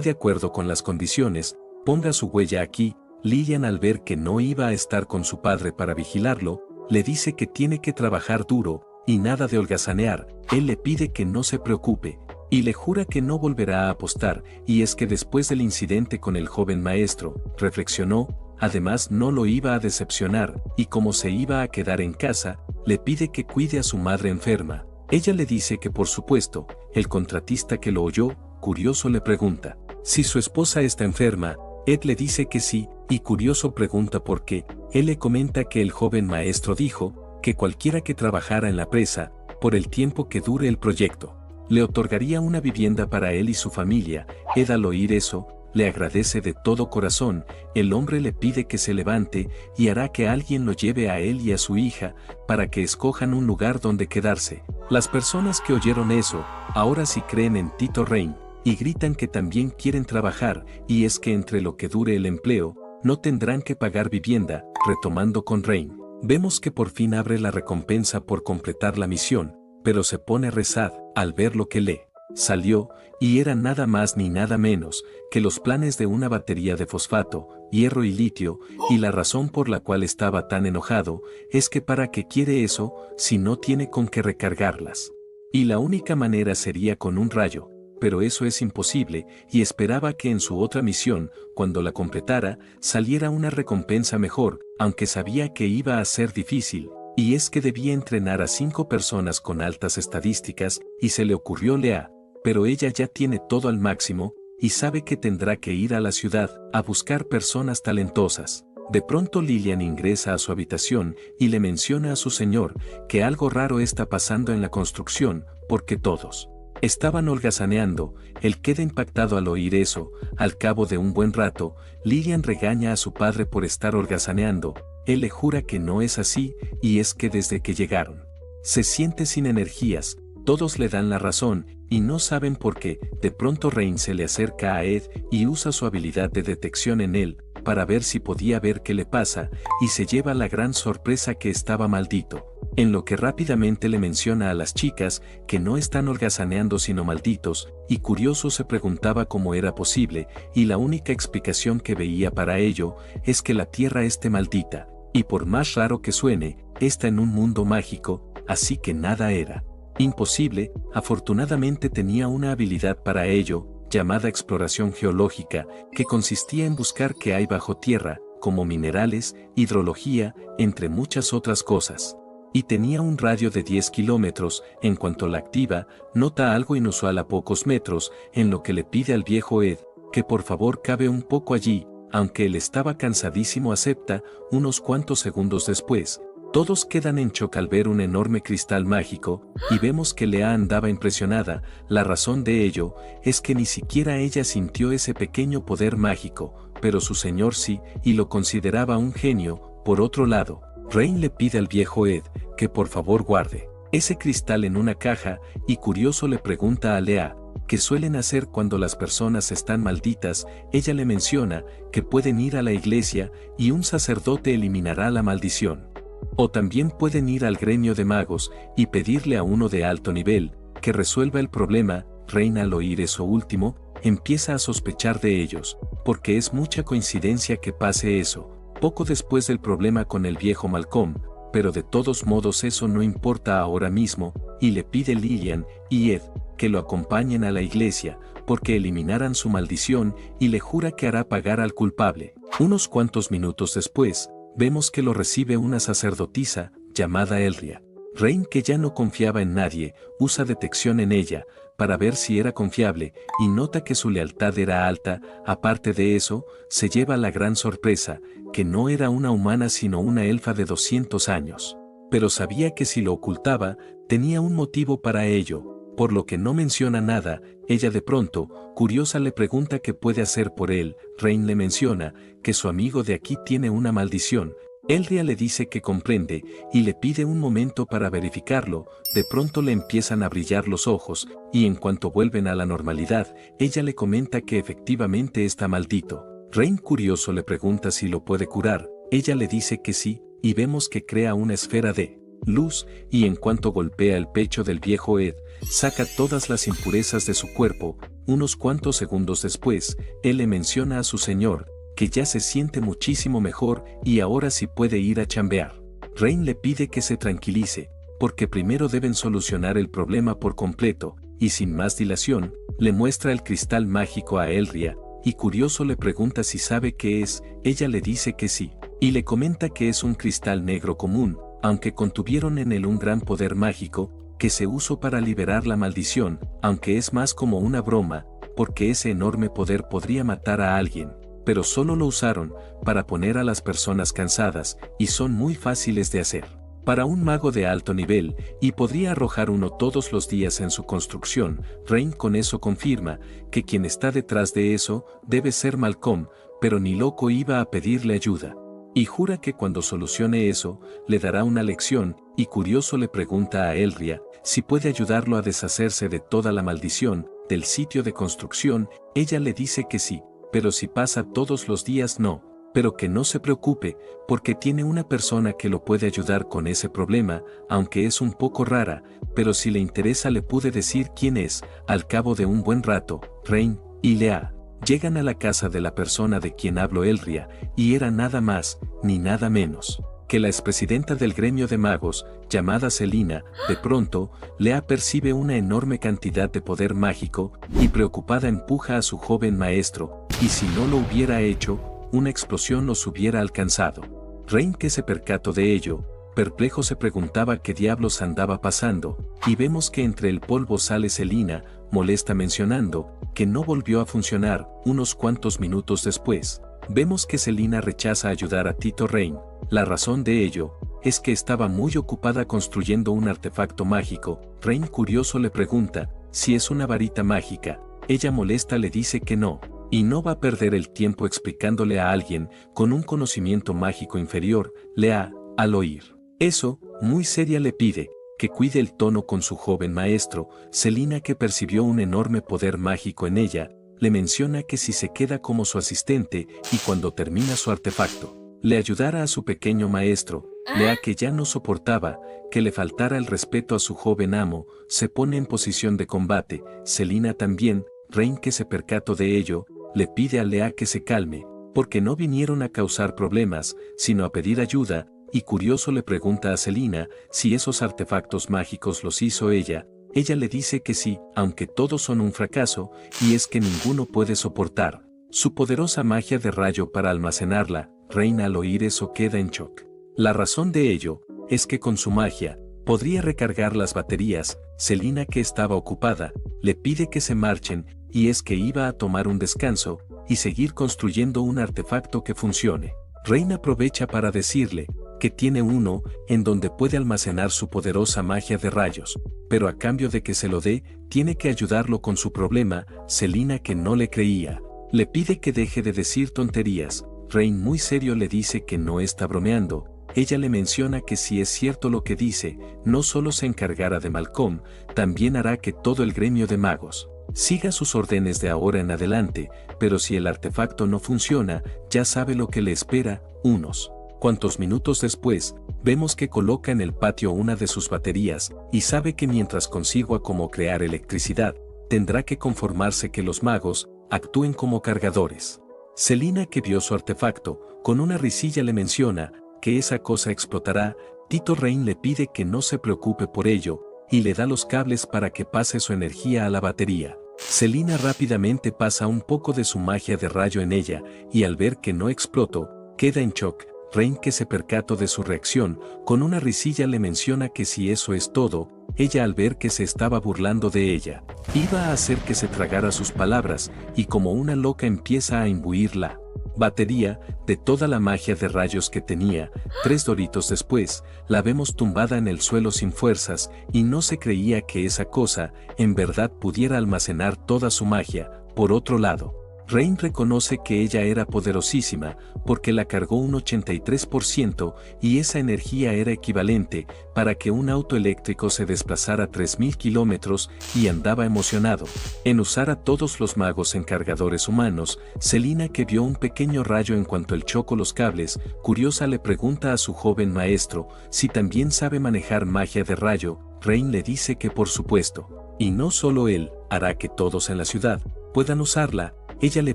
de acuerdo con las condiciones, ponga su huella aquí. Lillian, al ver que no iba a estar con su padre para vigilarlo, le dice que tiene que trabajar duro, y nada de holgazanear. Él le pide que no se preocupe, y le jura que no volverá a apostar, y es que después del incidente con el joven maestro, reflexionó, además no lo iba a decepcionar, y como se iba a quedar en casa, le pide que cuide a su madre enferma. Ella le dice que por supuesto. El contratista, que lo oyó, curioso, le pregunta si su esposa está enferma. Ed le dice que sí, y curioso pregunta por qué. Él le comenta que el joven maestro dijo que cualquiera que trabajara en la presa, por el tiempo que dure el proyecto, le otorgaría una vivienda para él y su familia. Ed, al oír eso, le agradece de todo corazón. El hombre le pide que se levante y hará que alguien lo lleve a él y a su hija para que escojan un lugar donde quedarse. Las personas que oyeron eso, ahora sí creen en Tito Rain, y gritan que también quieren trabajar, y es que entre lo que dure el empleo, no tendrán que pagar vivienda. Retomando con Rain, vemos que por fin abre la recompensa por completar la misión, pero se pone rezad al ver lo que le salió, y era nada más ni nada menos que los planes de una batería de fosfato, hierro y litio, y la razón por la cual estaba tan enojado es que para qué quiere eso si no tiene con qué recargarlas. Y la única manera sería con un rayo, pero eso es imposible, y esperaba que en su otra misión, cuando la completara, saliera una recompensa mejor, aunque sabía que iba a ser difícil. Y es que debía entrenar a 5 personas con altas estadísticas, y se le ocurrió Lea, pero ella ya tiene todo al máximo, y sabe que tendrá que ir a la ciudad a buscar personas talentosas. De pronto Lillian ingresa a su habitación y le menciona a su señor que algo raro está pasando en la construcción, porque todos estaban holgazaneando. Él queda impactado al oír eso. Al cabo de un buen rato, Lillian regaña a su padre por estar holgazaneando. Él le jura que no es así, y es que desde que llegaron, se siente sin energías. Todos le dan la razón, y no saben por qué. De pronto Rain se le acerca a Ed y usa su habilidad de detección en él, para ver si podía ver qué le pasa, y se lleva la gran sorpresa que estaba maldito. En lo que rápidamente le menciona a las chicas que no están holgazaneando sino malditos, y curioso se preguntaba cómo era posible, y la única explicación que veía para ello es que la tierra esté maldita, y por más raro que suene, está en un mundo mágico, así que nada era imposible. Afortunadamente tenía una habilidad para ello, llamada exploración geológica, que consistía en buscar qué hay bajo tierra, como minerales, hidrología, entre muchas otras cosas. Y tenía un radio de 10 kilómetros. En cuanto la activa, nota algo inusual a pocos metros, en lo que le pide al viejo Ed que por favor cabe un poco allí. Aunque él estaba cansadísimo, acepta. Unos cuantos segundos después, todos quedan en shock al ver un enorme cristal mágico, y vemos que Lea andaba impresionada. La razón de ello es que ni siquiera ella sintió ese pequeño poder mágico, pero su señor sí, y lo consideraba un genio. Por otro lado, Rain le pide al viejo Ed que por favor guarde ese cristal en una caja, y curioso le pregunta a Lea qué suelen hacer cuando las personas están malditas. Ella le menciona que pueden ir a la iglesia y un sacerdote eliminará la maldición. O también pueden ir al gremio de magos y pedirle a uno de alto nivel que resuelva el problema. Rain, al oír eso último, empieza a sospechar de ellos, porque es mucha coincidencia que pase eso poco después del problema con el viejo Malcolm, pero de todos modos eso no importa ahora mismo, y le pide Lillian y Ed que lo acompañen a la iglesia, porque eliminarán su maldición, y le jura que hará pagar al culpable. Unos cuantos minutos después, vemos que lo recibe una sacerdotisa llamada Elria, Rain, que ya no confiaba en nadie, usa detección en ella, para ver si era confiable, y nota que su lealtad era alta. Aparte de eso, se lleva la gran sorpresa, que no era una humana sino una elfa de 200 años. Pero sabía que si lo ocultaba, tenía un motivo para ello, por lo que no menciona nada. Ella de pronto, curiosa, le pregunta qué puede hacer por él. Rain le menciona que su amigo de aquí tiene una maldición. Elria le dice que comprende y le pide un momento para verificarlo. De pronto le empiezan a brillar los ojos y en cuanto vuelven a la normalidad, ella le comenta que efectivamente está maldito. Rain, curioso, le pregunta si lo puede curar. Ella le dice que sí y vemos que crea una esfera de luz y en cuanto golpea el pecho del viejo Ed, saca todas las impurezas de su cuerpo. Unos cuantos segundos después, él le menciona a su señor que ya se siente muchísimo mejor y ahora sí puede ir a chambear. Rain le pide que se tranquilice, porque primero deben solucionar el problema por completo, y sin más dilación, le muestra el cristal mágico a Elria, y curioso le pregunta si sabe qué es. Ella le dice que sí, y le comenta que es un cristal negro común, aunque contuvieron en él un gran poder mágico, que se usó para liberar la maldición, aunque es más como una broma, porque ese enorme poder podría matar a alguien, pero solo lo usaron para poner a las personas cansadas, y son muy fáciles de hacer para un mago de alto nivel, y podría arrojar uno todos los días en su construcción. Rain con eso confirma que quien está detrás de eso debe ser Malcolm, pero ni loco iba a pedirle ayuda. Y jura que cuando solucione eso, le dará una lección, y curioso le pregunta a Elria si puede ayudarlo a deshacerse de toda la maldición del sitio de construcción. Ella le dice que sí, pero si pasa todos los días no, pero que no se preocupe, porque tiene una persona que lo puede ayudar con ese problema, aunque es un poco rara, pero si le interesa le pude decir quién es. Al cabo de un buen rato, Rain y Lea llegan a la casa de la persona de quien habló Elria, y era nada más, ni nada menos que la expresidenta del gremio de magos, llamada Selina. De pronto, Lea percibe una enorme cantidad de poder mágico, y preocupada empuja a su joven maestro, y si no lo hubiera hecho, una explosión los hubiera alcanzado. Rain, que se percató de ello, perplejo se preguntaba qué diablos andaba pasando, y vemos que entre el polvo sale Selina, molesta, mencionando que no volvió a funcionar. Unos cuantos minutos después, vemos que Selina rechaza ayudar a Tito Rain. La razón de ello es que estaba muy ocupada construyendo un artefacto mágico. Rain, curioso, le pregunta si es una varita mágica. Ella, molesta, le dice que no, y no va a perder el tiempo explicándole a alguien con un conocimiento mágico inferior. Lea, al oír eso, muy seria, le pide que cuide el tono con su joven maestro. Selina, que percibió un enorme poder mágico en ella, le menciona que si se queda como su asistente y cuando termina su artefacto, le ayudará a su pequeño maestro. Lea, que ya no soportaba que le faltara el respeto a su joven amo, se pone en posición de combate. Selina también. Rain, que se percató de ello, le pide a Lea que se calme, porque no vinieron a causar problemas, sino a pedir ayuda, y curioso le pregunta a Selina si esos artefactos mágicos los hizo ella. Ella le dice que sí, aunque todos son un fracaso, y es que ninguno puede soportar su poderosa magia de rayo para almacenarla. Rain, al oír eso, queda en shock. La razón de ello es que con su magia podría recargar las baterías. Selina, que estaba ocupada, le pide que se marchen, y es que iba a tomar un descanso y seguir construyendo un artefacto que funcione. Rain aprovecha para decirle que tiene uno en donde puede almacenar su poderosa magia de rayos, pero a cambio de que se lo dé, tiene que ayudarlo con su problema. Selina, que no le creía, le pide que deje de decir tonterías. Rain, muy serio, le dice que no está bromeando. Ella le menciona que si es cierto lo que dice, no solo se encargará de Malcolm, también hará que todo el gremio de magos siga sus órdenes de ahora en adelante, pero si el artefacto no funciona, ya sabe lo que le espera. Unos cuantos minutos después, vemos que coloca en el patio una de sus baterías, y sabe que mientras consiga cómo crear electricidad, tendrá que conformarse que los magos actúen como cargadores. Selina, que vio su artefacto, con una risilla le menciona que esa cosa explotará. Tito Rain le pide que no se preocupe por ello, y le da los cables para que pase su energía a la batería. Selina rápidamente pasa un poco de su magia de rayo en ella, y al ver que no explotó, queda en shock. Rain, que se percató de su reacción, con una risilla le menciona que si eso es todo, ella, al ver que se estaba burlando de ella, iba a hacer que se tragara sus palabras, y como una loca empieza a imbuir la batería de toda la magia de rayos que tenía. 3 doritos después, la vemos tumbada en el suelo sin fuerzas, y no se creía que esa cosa, en verdad, pudiera almacenar toda su magia. Por otro lado, Rain reconoce que ella era poderosísima, porque la cargó un 83%, y esa energía era equivalente para que un auto eléctrico se desplazara 3000 kilómetros, y andaba emocionado en usar a todos los magos en cargadores humanos. Selina, que vio un pequeño rayo en cuanto él chocó los cables, curiosa le pregunta a su joven maestro si también sabe manejar magia de rayo. Rain le dice que por supuesto, y no solo él, hará que todos en la ciudad puedan usarla. Ella le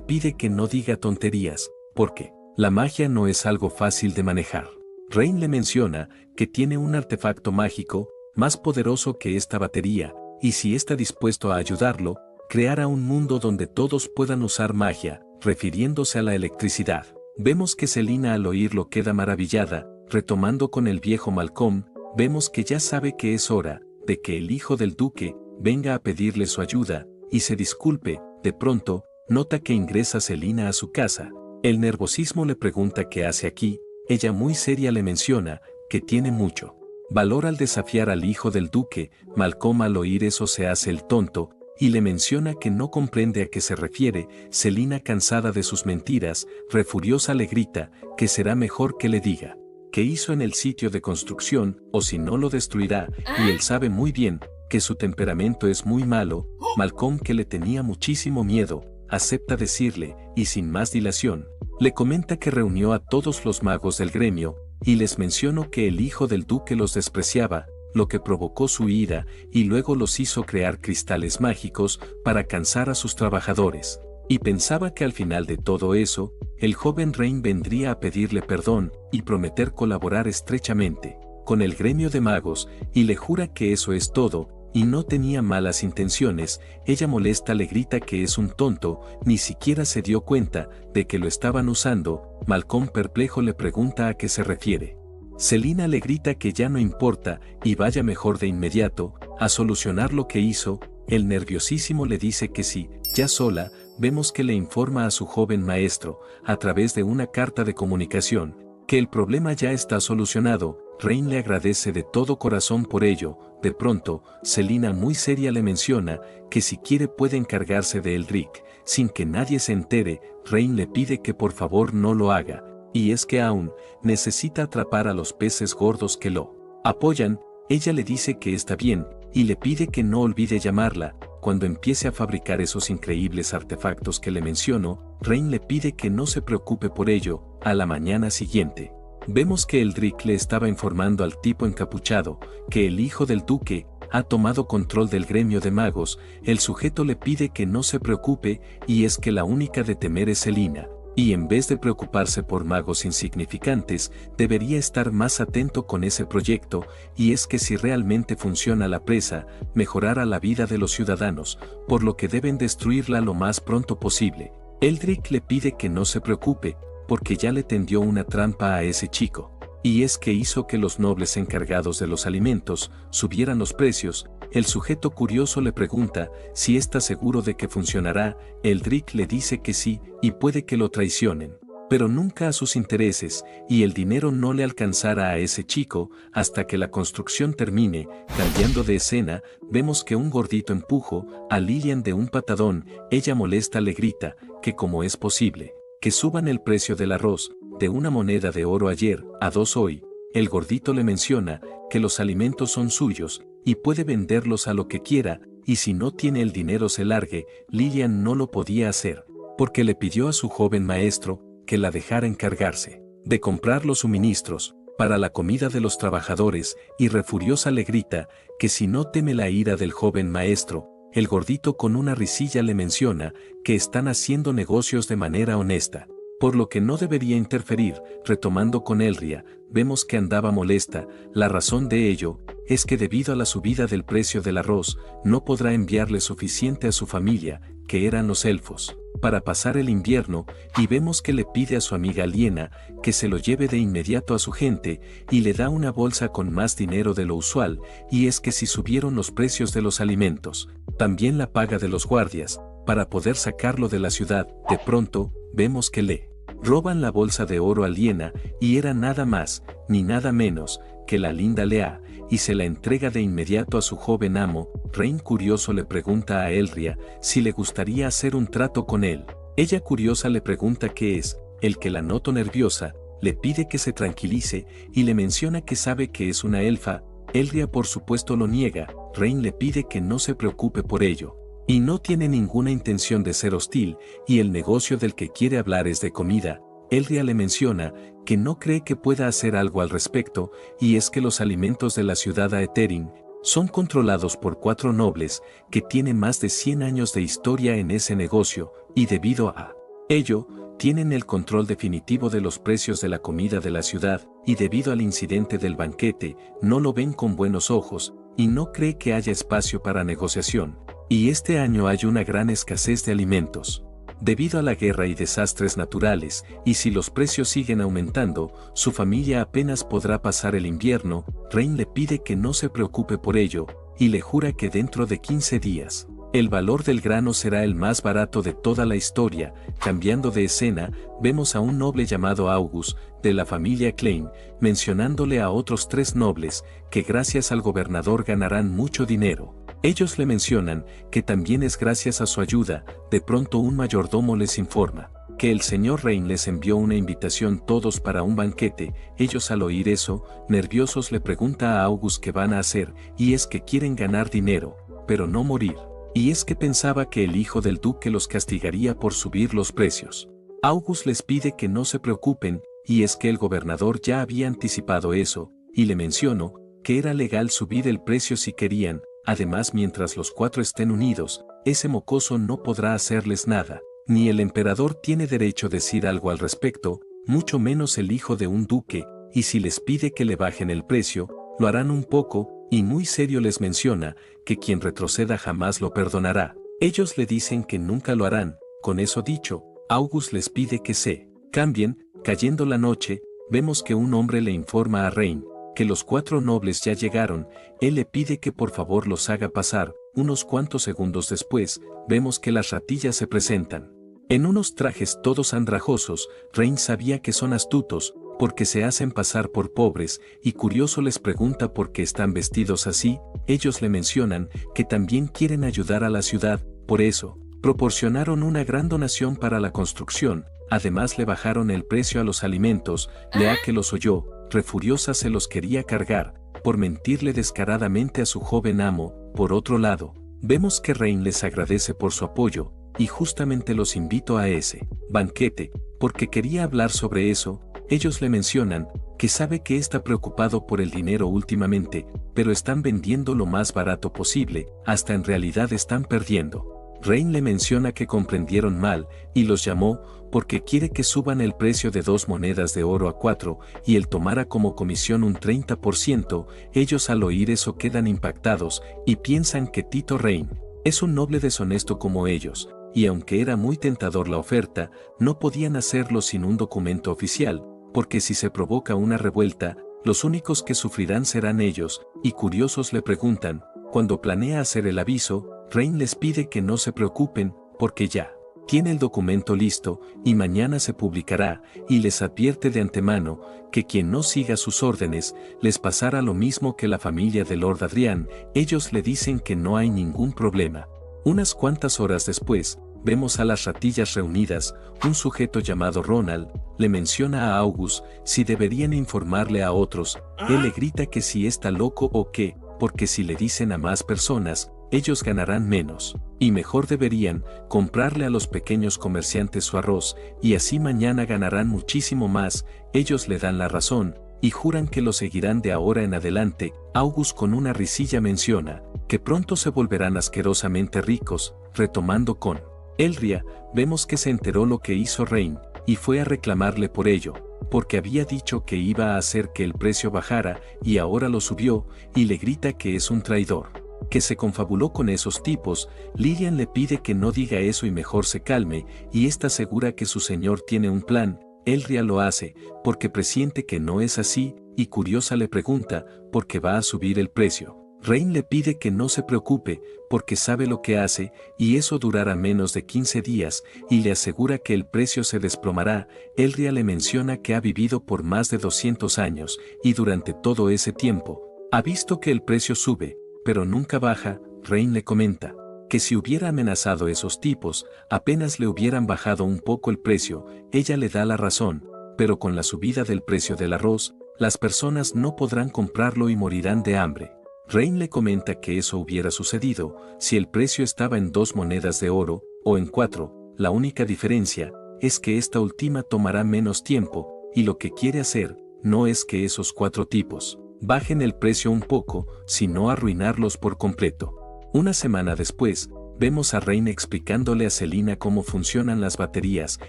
pide que no diga tonterías, porque la magia no es algo fácil de manejar. Rain le menciona que tiene un artefacto mágico más poderoso que esta batería, y si está dispuesto a ayudarlo, creará un mundo donde todos puedan usar magia, refiriéndose a la electricidad. Vemos que Selina, al oírlo, queda maravillada. Retomando con el viejo Malcolm, vemos que ya sabe que es hora de que el hijo del duque venga a pedirle su ayuda y se disculpe. De pronto, nota que ingresa Selina a su casa. El nerviosismo le pregunta qué hace aquí. Ella, muy seria, le menciona que tiene mucho valor al desafiar al hijo del duque. Malcolm, al oír eso, se hace el tonto y le menciona que no comprende a qué se refiere. Selina, cansada de sus mentiras, furiosa, le grita que será mejor que le diga qué hizo en el sitio de construcción, o si no lo destruirá, y él sabe muy bien que su temperamento es muy malo. Malcolm, que le tenía muchísimo miedo, acepta decirle, y sin más dilación, le comenta que reunió a todos los magos del gremio, y les mencionó que el hijo del duque los despreciaba, lo que provocó su ira, y luego los hizo crear cristales mágicos para cansar a sus trabajadores. Y pensaba que al final de todo eso, el joven Rain vendría a pedirle perdón y prometer colaborar estrechamente con el gremio de magos, y le jura que eso es todo, y no tenía malas intenciones. Ella, molesta, le grita que es un tonto, ni siquiera se dio cuenta de que lo estaban usando. Malcolm, perplejo, le pregunta a qué se refiere. Selina le grita que ya no importa y vaya mejor de inmediato a solucionar lo que hizo. El nerviosísimo le dice que sí. Ya sola, vemos que le informa a su joven maestro, a través de una carta de comunicación, que el problema ya está solucionado. Rain le agradece de todo corazón por ello. De pronto, Selina, muy seria, le menciona que si quiere puede encargarse de Eldrick sin que nadie se entere. Rain le pide que por favor no lo haga, y es que aún necesita atrapar a los peces gordos que lo apoyan. Ella le dice que está bien, y le pide que no olvide llamarla cuando empiece a fabricar esos increíbles artefactos que le mencionó. Rain le pide que no se preocupe por ello. A la mañana siguiente, vemos que Eldrick le estaba informando al tipo encapuchado que el hijo del duque ha tomado control del gremio de magos. El sujeto le pide que no se preocupe, y es que la única de temer es Selina, y en vez de preocuparse por magos insignificantes, debería estar más atento con ese proyecto, y es que si realmente funciona la presa, mejorará la vida de los ciudadanos, por lo que deben destruirla lo más pronto posible. Eldrick le pide que no se preocupe, porque ya le tendió una trampa a ese chico, y es que hizo que los nobles encargados de los alimentos subieran los precios. El sujeto curioso le pregunta si está seguro de que funcionará. Eldrick le dice que sí, y puede que lo traicionen, pero nunca a sus intereses, y el dinero no le alcanzará a ese chico hasta que la construcción termine. Cambiando de escena, vemos que un gordito empuja a Lillian de un patadón. Ella, molesta, le grita que cómo es posible que suban el precio del arroz de una moneda de oro ayer a 2 hoy. El gordito le menciona que los alimentos son suyos y puede venderlos a lo que quiera, y si no tiene el dinero se largue. Lillian no lo podía hacer, porque le pidió a su joven maestro que la dejara encargarse de comprar los suministros para la comida de los trabajadores, y furiosa le grita que si no teme la ira del joven maestro. El gordito, con una risilla, le menciona que están haciendo negocios de manera honesta, por lo que no debería interferir. Retomando con Elria, vemos que andaba molesta. La razón de ello es que debido a la subida del precio del arroz, no podrá enviarle suficiente a su familia, que eran los elfos, para pasar el invierno, y vemos que le pide a su amiga Liena que se lo lleve de inmediato a su gente, y le da una bolsa con más dinero de lo usual, y es que si subieron los precios de los alimentos, también la paga de los guardias, para poder sacarlo de la ciudad. De pronto, vemos que le roban la bolsa de oro a Liena, y era nada más, ni nada menos, que la linda Lea, y se la entrega de inmediato a su joven amo. Rein curioso le pregunta a Elria si le gustaría hacer un trato con él. Ella curiosa le pregunta qué es. El que la notó nerviosa, le pide que se tranquilice y le menciona que sabe que es una elfa. Elria por supuesto lo niega. Rein le pide que no se preocupe por ello, y no tiene ninguna intención de ser hostil, y el negocio del que quiere hablar es de comida. Elria le menciona que no cree que pueda hacer algo al respecto, y es que los alimentos de la ciudad Aetherin son controlados por 4 nobles que tienen más de 100 años de historia en ese negocio, y debido a ello, tienen el control definitivo de los precios de la comida de la ciudad, y debido al incidente del banquete, no lo ven con buenos ojos, y no cree que haya espacio para negociación. Y este año hay una gran escasez de alimentos, debido a la guerra y desastres naturales, y si los precios siguen aumentando, su familia apenas podrá pasar el invierno. Rein le pide que no se preocupe por ello, y le jura que dentro de 15 días, el valor del grano será el más barato de toda la historia. Cambiando de escena, vemos a un noble llamado August, de la familia Klein, mencionándole a otros 3 nobles, que gracias al gobernador ganarán mucho dinero. Ellos le mencionan que también es gracias a su ayuda. De pronto un mayordomo les informa que el señor Rein les envió una invitación todos para un banquete. Ellos al oír eso, nerviosos le pregunta a August qué van a hacer, y es que quieren ganar dinero, pero no morir. Y es que pensaba que el hijo del duque los castigaría por subir los precios. August les pide que no se preocupen, y es que el gobernador ya había anticipado eso, y le mencionó que era legal subir el precio si querían. Además, mientras los 4 estén unidos, ese mocoso no podrá hacerles nada, ni el emperador tiene derecho a decir algo al respecto, mucho menos el hijo de un duque, y si les pide que le bajen el precio, lo harán un poco, y muy serio les menciona que quien retroceda jamás lo perdonará. Ellos le dicen que nunca lo harán. Con eso dicho, August les pide que se cambien. Cayendo la noche, vemos que un hombre le informa a Rein que los 4 nobles ya llegaron. Él le pide que por favor los haga pasar. Unos cuantos segundos después, vemos que las ratillas se presentan en unos trajes todos andrajosos. Rein sabía que son astutos, porque se hacen pasar por pobres, y curioso les pregunta por qué están vestidos así. Ellos le mencionan que también quieren ayudar a la ciudad, por eso proporcionaron una gran donación para la construcción. Además le bajaron el precio a los alimentos. Lea, que los oyó, refuriosa, se los quería cargar, por mentirle descaradamente a su joven amo. Por otro lado, vemos que Rein les agradece por su apoyo, y justamente los invitó a ese banquete, porque quería hablar sobre eso. Ellos le mencionan que sabe que está preocupado por el dinero últimamente, pero están vendiendo lo más barato posible, hasta en realidad están perdiendo. Rein le menciona que comprendieron mal, y los llamó porque quiere que suban el precio de 2 monedas de oro a 4, y él tomara como comisión un 30%. Ellos al oír eso quedan impactados, y piensan que Tito Rein es un noble deshonesto como ellos, y aunque era muy tentador la oferta, no podían hacerlo sin un documento oficial, porque si se provoca una revuelta, los únicos que sufrirán serán ellos. Y curiosos le preguntan cuando planea hacer el aviso. Rein les pide que no se preocupen, porque ya tiene el documento listo, y mañana se publicará, y les advierte de antemano que quien no siga sus órdenes, les pasará lo mismo que la familia de Lord Adrian. Ellos le dicen que no hay ningún problema. Unas cuantas horas después, vemos a las ratillas reunidas. Un sujeto llamado Ronald le menciona a August si deberían informarle a otros. Él le grita que si está loco o qué, porque si le dicen a más personas, ellos ganarán menos, y mejor deberían comprarle a los pequeños comerciantes su arroz, y así mañana ganarán muchísimo más. Ellos le dan la razón, y juran que lo seguirán de ahora en adelante. August con una risilla menciona que pronto se volverán asquerosamente ricos. Retomando con Elria, vemos que se enteró lo que hizo Rein, y fue a reclamarle por ello, porque había dicho que iba a hacer que el precio bajara y ahora lo subió, y le grita que es un traidor, que se confabuló con esos tipos. Lilian le pide que no diga eso y mejor se calme, y está segura que su señor tiene un plan. Elria lo hace, porque presiente que no es así, y curiosa le pregunta, ¿por qué va a subir el precio? Rain le pide que no se preocupe, porque sabe lo que hace, y eso durará menos de 15 días, y le asegura que el precio se desplomará. Elria le menciona que ha vivido por más de 200 años, y durante todo ese tiempo, ha visto que el precio sube, pero nunca baja. Rain le comenta que si hubiera amenazado a esos tipos, apenas le hubieran bajado un poco el precio. Ella le da la razón, pero con la subida del precio del arroz, las personas no podrán comprarlo y morirán de hambre. Rain le comenta que eso hubiera sucedido si el precio estaba en 2 monedas de oro, o en 4, la única diferencia es que esta última tomará menos tiempo, y lo que quiere hacer no es que esos 4 tipos bajen el precio un poco, sino arruinarlos por completo. Una semana después, vemos a Rain explicándole a Selina cómo funcionan las baterías.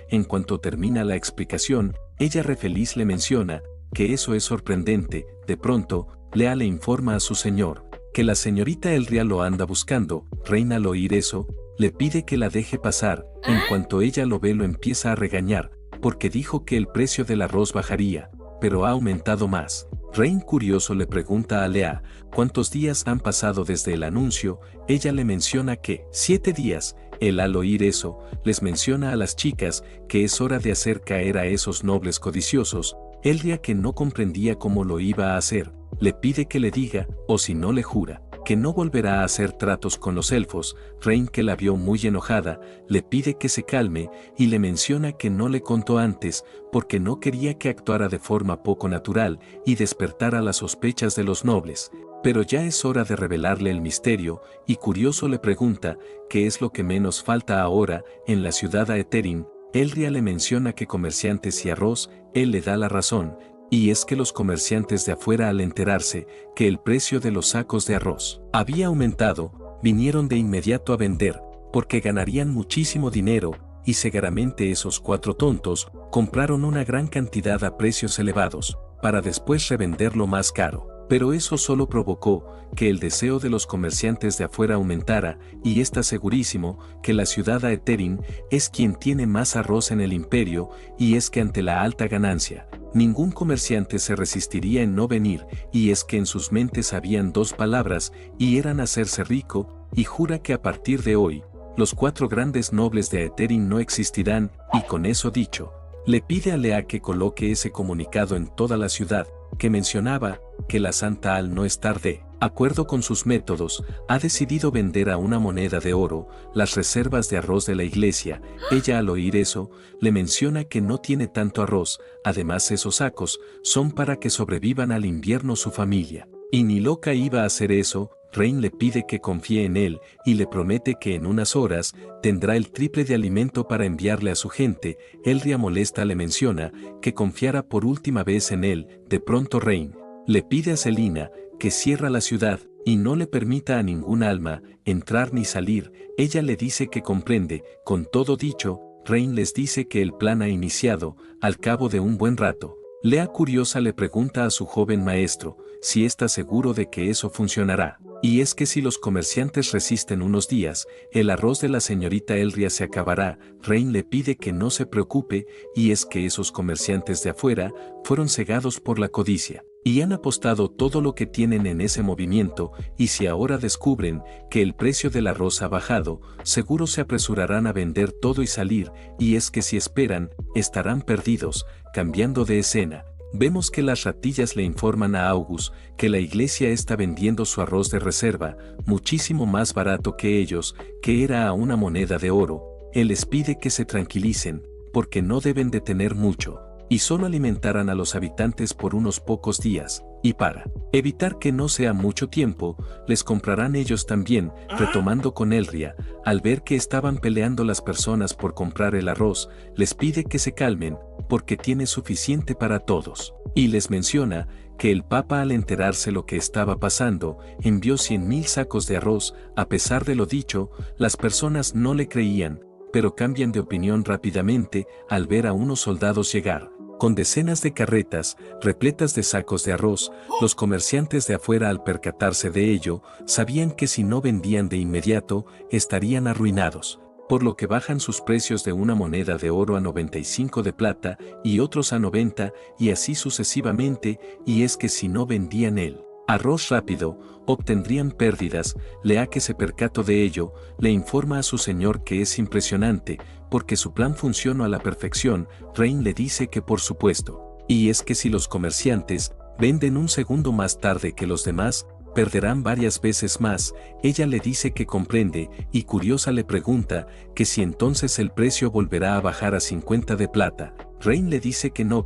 En cuanto termina la explicación, ella re feliz le menciona que eso es sorprendente. De pronto, Lea le informa a su señor que la señorita Elria lo anda buscando. Rain al oír eso, le pide que la deje pasar. En cuanto ella lo ve, lo empieza a regañar, porque dijo que el precio del arroz bajaría, pero ha aumentado más. Rain curioso le pregunta a Lea cuántos días han pasado desde el anuncio. Ella le menciona que 7 días. Él al oír eso, les menciona a las chicas que es hora de hacer caer a esos nobles codiciosos. Elria, que no comprendía cómo lo iba a hacer, le pide que le diga, o si no le jura, que no volverá a hacer tratos con los elfos. Rain, que la vio muy enojada, le pide que se calme y le menciona que no le contó antes porque no quería que actuara de forma poco natural y despertara las sospechas de los nobles. Pero ya es hora de revelarle el misterio, y curioso le pregunta qué es lo que menos falta ahora en la ciudad a Etherin. Elria le menciona que comerciantes y arroz. Él le da la razón, y es que los comerciantes de afuera, al enterarse que el precio de los sacos de arroz había aumentado, vinieron de inmediato a vender, porque ganarían muchísimo dinero, y seguramente esos 4 tontos compraron una gran cantidad a precios elevados, para después revenderlo más caro. Pero eso solo provocó que el deseo de los comerciantes de afuera aumentara, y está segurísimo que la ciudad a Etherin es quien tiene más arroz en el imperio, y es que ante la alta ganancia, ningún comerciante se resistiría en no venir, y es que en sus mentes habían 2 palabras, y eran hacerse rico, y jura que a partir de hoy, los 4 grandes nobles de Etherin no existirán. Y con eso dicho, le pide a Lea que coloque ese comunicado en toda la ciudad, que mencionaba que la Santa, al no estar de acuerdo con sus métodos, ha decidido vender a una moneda de oro las reservas de arroz de la iglesia. Ella, al oír eso, le menciona que no tiene tanto arroz. Además, esos sacos son para que sobrevivan al invierno su familia, y ni loca iba a hacer eso. Rain le pide que confíe en él y le promete que en unas horas tendrá el triple de alimento para enviarle a su gente. Elria, molesta, le menciona que confiara por última vez en él. De pronto Rain le pide a Selina que cierre la ciudad y no le permita a ningún alma entrar ni salir. Ella le dice que comprende. Con todo dicho, Rain les dice que el plan ha iniciado. Al cabo de un buen rato, Lea, curiosa, le pregunta a su joven maestro si está seguro de que eso funcionará. Y es que si los comerciantes resisten unos días, el arroz de la señorita Elria se acabará. Rain le pide que no se preocupe, y es que esos comerciantes de afuera fueron cegados por la codicia, y han apostado todo lo que tienen en ese movimiento, y si ahora descubren que el precio del arroz ha bajado, seguro se apresurarán a vender todo y salir, y es que si esperan, estarán perdidos. Cambiando de escena, vemos que las ratillas le informan a August que la iglesia está vendiendo su arroz de reserva muchísimo más barato que ellos, que era a una moneda de oro. Él les pide que se tranquilicen, porque no deben de tener mucho, y solo alimentarán a los habitantes por unos pocos días, y para evitar que no sea mucho tiempo, les comprarán ellos también. Retomando con Elria, al ver que estaban peleando las personas por comprar el arroz, les pide que se calmen, porque tiene suficiente para todos, y les menciona que el Papa, al enterarse lo que estaba pasando, envió 100.000 sacos de arroz. A pesar de lo dicho, las personas no le creían, pero cambian de opinión rápidamente al ver a unos soldados llegar. Con decenas de carretas, repletas de sacos de arroz, los comerciantes de afuera al percatarse de ello, sabían que si no vendían de inmediato, estarían arruinados, por lo que bajan sus precios de una moneda de oro a 95 de plata y otros a 90 y así sucesivamente, y es que si no vendían el arroz rápido, obtendrían pérdidas. Lea que se percató de ello, le informa a su señor que es impresionante, porque su plan funcionó a la perfección. Rain le dice que por supuesto, y es que si los comerciantes venden un segundo más tarde que los demás, perderán varias veces más. Ella le dice que comprende, y curiosa le pregunta que si entonces el precio volverá a bajar a 50 de plata. Rain le dice que no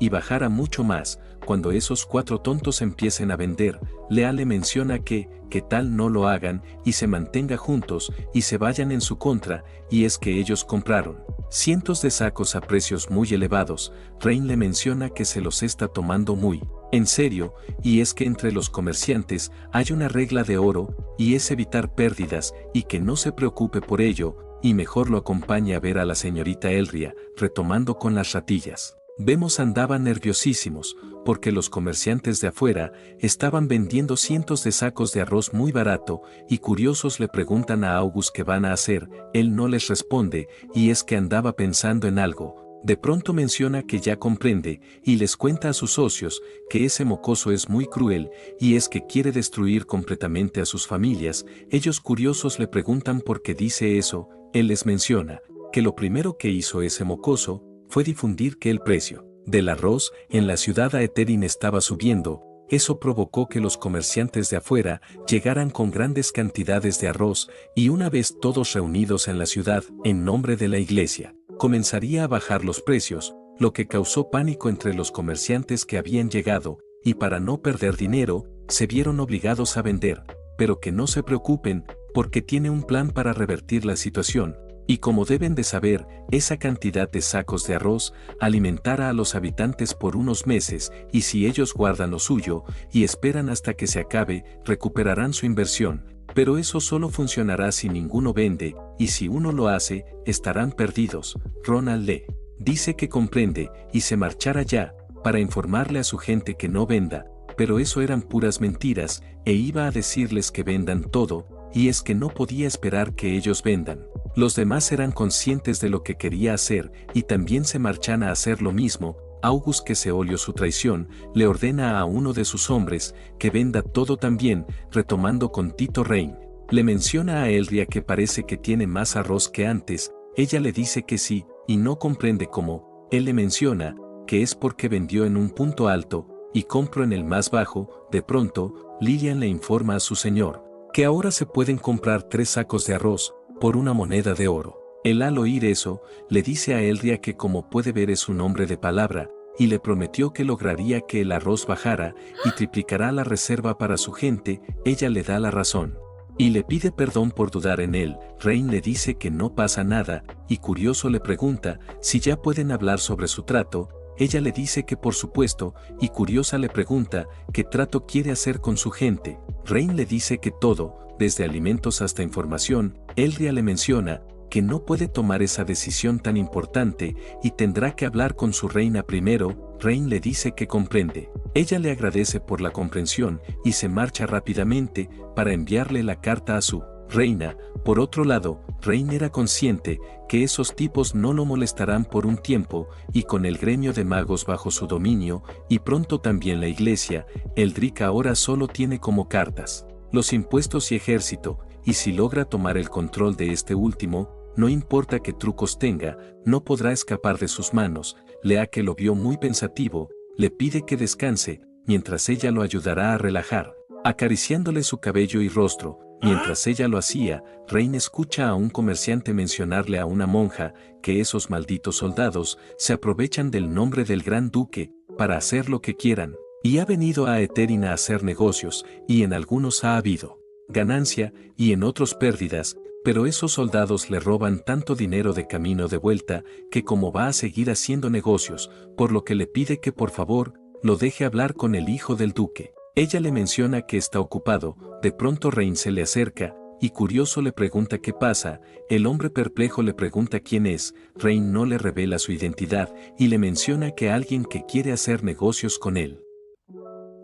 y bajará mucho más, cuando esos 4 tontos empiecen a vender. Lea le menciona que tal no lo hagan, y se mantenga juntos, y se vayan en su contra, y es que ellos compraron cientos de sacos a precios muy elevados. Rain le menciona que se los está tomando muy en serio, y es que entre los comerciantes hay una regla de oro, y es evitar pérdidas, y que no se preocupe por ello, y mejor lo acompañe a ver a la señorita Elria. Retomando con las ratillas, vemos andaban nerviosísimos, porque los comerciantes de afuera estaban vendiendo cientos de sacos de arroz muy barato, y curiosos le preguntan a August qué van a hacer. Él no les responde, y es que andaba pensando en algo. De pronto menciona que ya comprende, y les cuenta a sus socios que ese mocoso es muy cruel, y es que quiere destruir completamente a sus familias. Ellos curiosos le preguntan por qué dice eso. Él les menciona que lo primero que hizo ese mocoso fue difundir que el precio del arroz en la ciudad Aetherin estaba subiendo. Eso provocó que los comerciantes de afuera llegaran con grandes cantidades de arroz, y una vez todos reunidos en la ciudad, en nombre de la iglesia, comenzaría a bajar los precios, lo que causó pánico entre los comerciantes que habían llegado, y para no perder dinero, se vieron obligados a vender, pero que no se preocupen, porque tiene un plan para revertir la situación. Y como deben de saber, esa cantidad de sacos de arroz alimentará a los habitantes por unos meses, y si ellos guardan lo suyo y esperan hasta que se acabe, recuperarán su inversión. Pero eso solo funcionará si ninguno vende, y si uno lo hace, estarán perdidos. Ronald le dice que comprende, y se marchará ya, para informarle a su gente que no venda, pero eso eran puras mentiras, e iba a decirles que vendan todo, y es que no podía esperar que ellos vendan. Los demás eran conscientes de lo que quería hacer, y también se marchan a hacer lo mismo. August, que se olió su traición, le ordena a uno de sus hombres que venda todo también. Retomando con Tito, Rain le menciona a Elria que parece que tiene más arroz que antes. Ella le dice que sí, y no comprende cómo. Él le menciona que es porque vendió en un punto alto y compró en el más bajo. De pronto, Lillian le informa a su señor que ahora se pueden comprar 3 sacos de arroz por una moneda de oro. Él, al oír eso, le dice a Elria que como puede ver es un hombre de palabra, y le prometió que lograría que el arroz bajara y triplicará la reserva para su gente. Ella le da la razón y le pide perdón por dudar en él. Rain le dice que no pasa nada, y curioso le pregunta si ya pueden hablar sobre su trato. Ella le dice que por supuesto, y curiosa le pregunta qué trato quiere hacer con su gente. Rain le dice que todo, desde alimentos hasta información. Elria le menciona que no puede tomar esa decisión tan importante y tendrá que hablar con su reina primero. Rain le dice que comprende. Ella le agradece por la comprensión y se marcha rápidamente para enviarle la carta a su reina. Por otro lado, Rain era consciente que esos tipos no lo molestarán por un tiempo, y con el gremio de magos bajo su dominio, y pronto también la iglesia, Eldrick ahora solo tiene como cartas los impuestos y ejército, y si logra tomar el control de este último, no importa qué trucos tenga, no podrá escapar de sus manos. Lea, que lo vio muy pensativo, le pide que descanse, mientras ella lo ayudará a relajar, acariciándole su cabello y rostro. Mientras ella lo hacía, Rain escucha a un comerciante mencionarle a una monja que esos malditos soldados se aprovechan del nombre del gran duque para hacer lo que quieran, y ha venido a Aetherin a hacer negocios, y en algunos ha habido ganancia y en otros pérdidas, pero esos soldados le roban tanto dinero de camino de vuelta que como va a seguir haciendo negocios, por lo que le pide que por favor lo deje hablar con el hijo del duque. Ella le menciona que está ocupado. De pronto Rain se le acerca y curioso le pregunta qué pasa, el hombre perplejo le pregunta quién es, Rain no le revela su identidad y le menciona que alguien que quiere hacer negocios con él.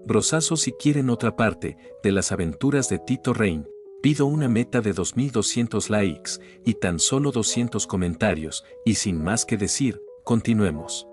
Brosazo si quieren otra parte, de las aventuras de Tito Rain. Pido una meta de 2200 likes y tan solo 200 comentarios, y sin más que decir, continuemos.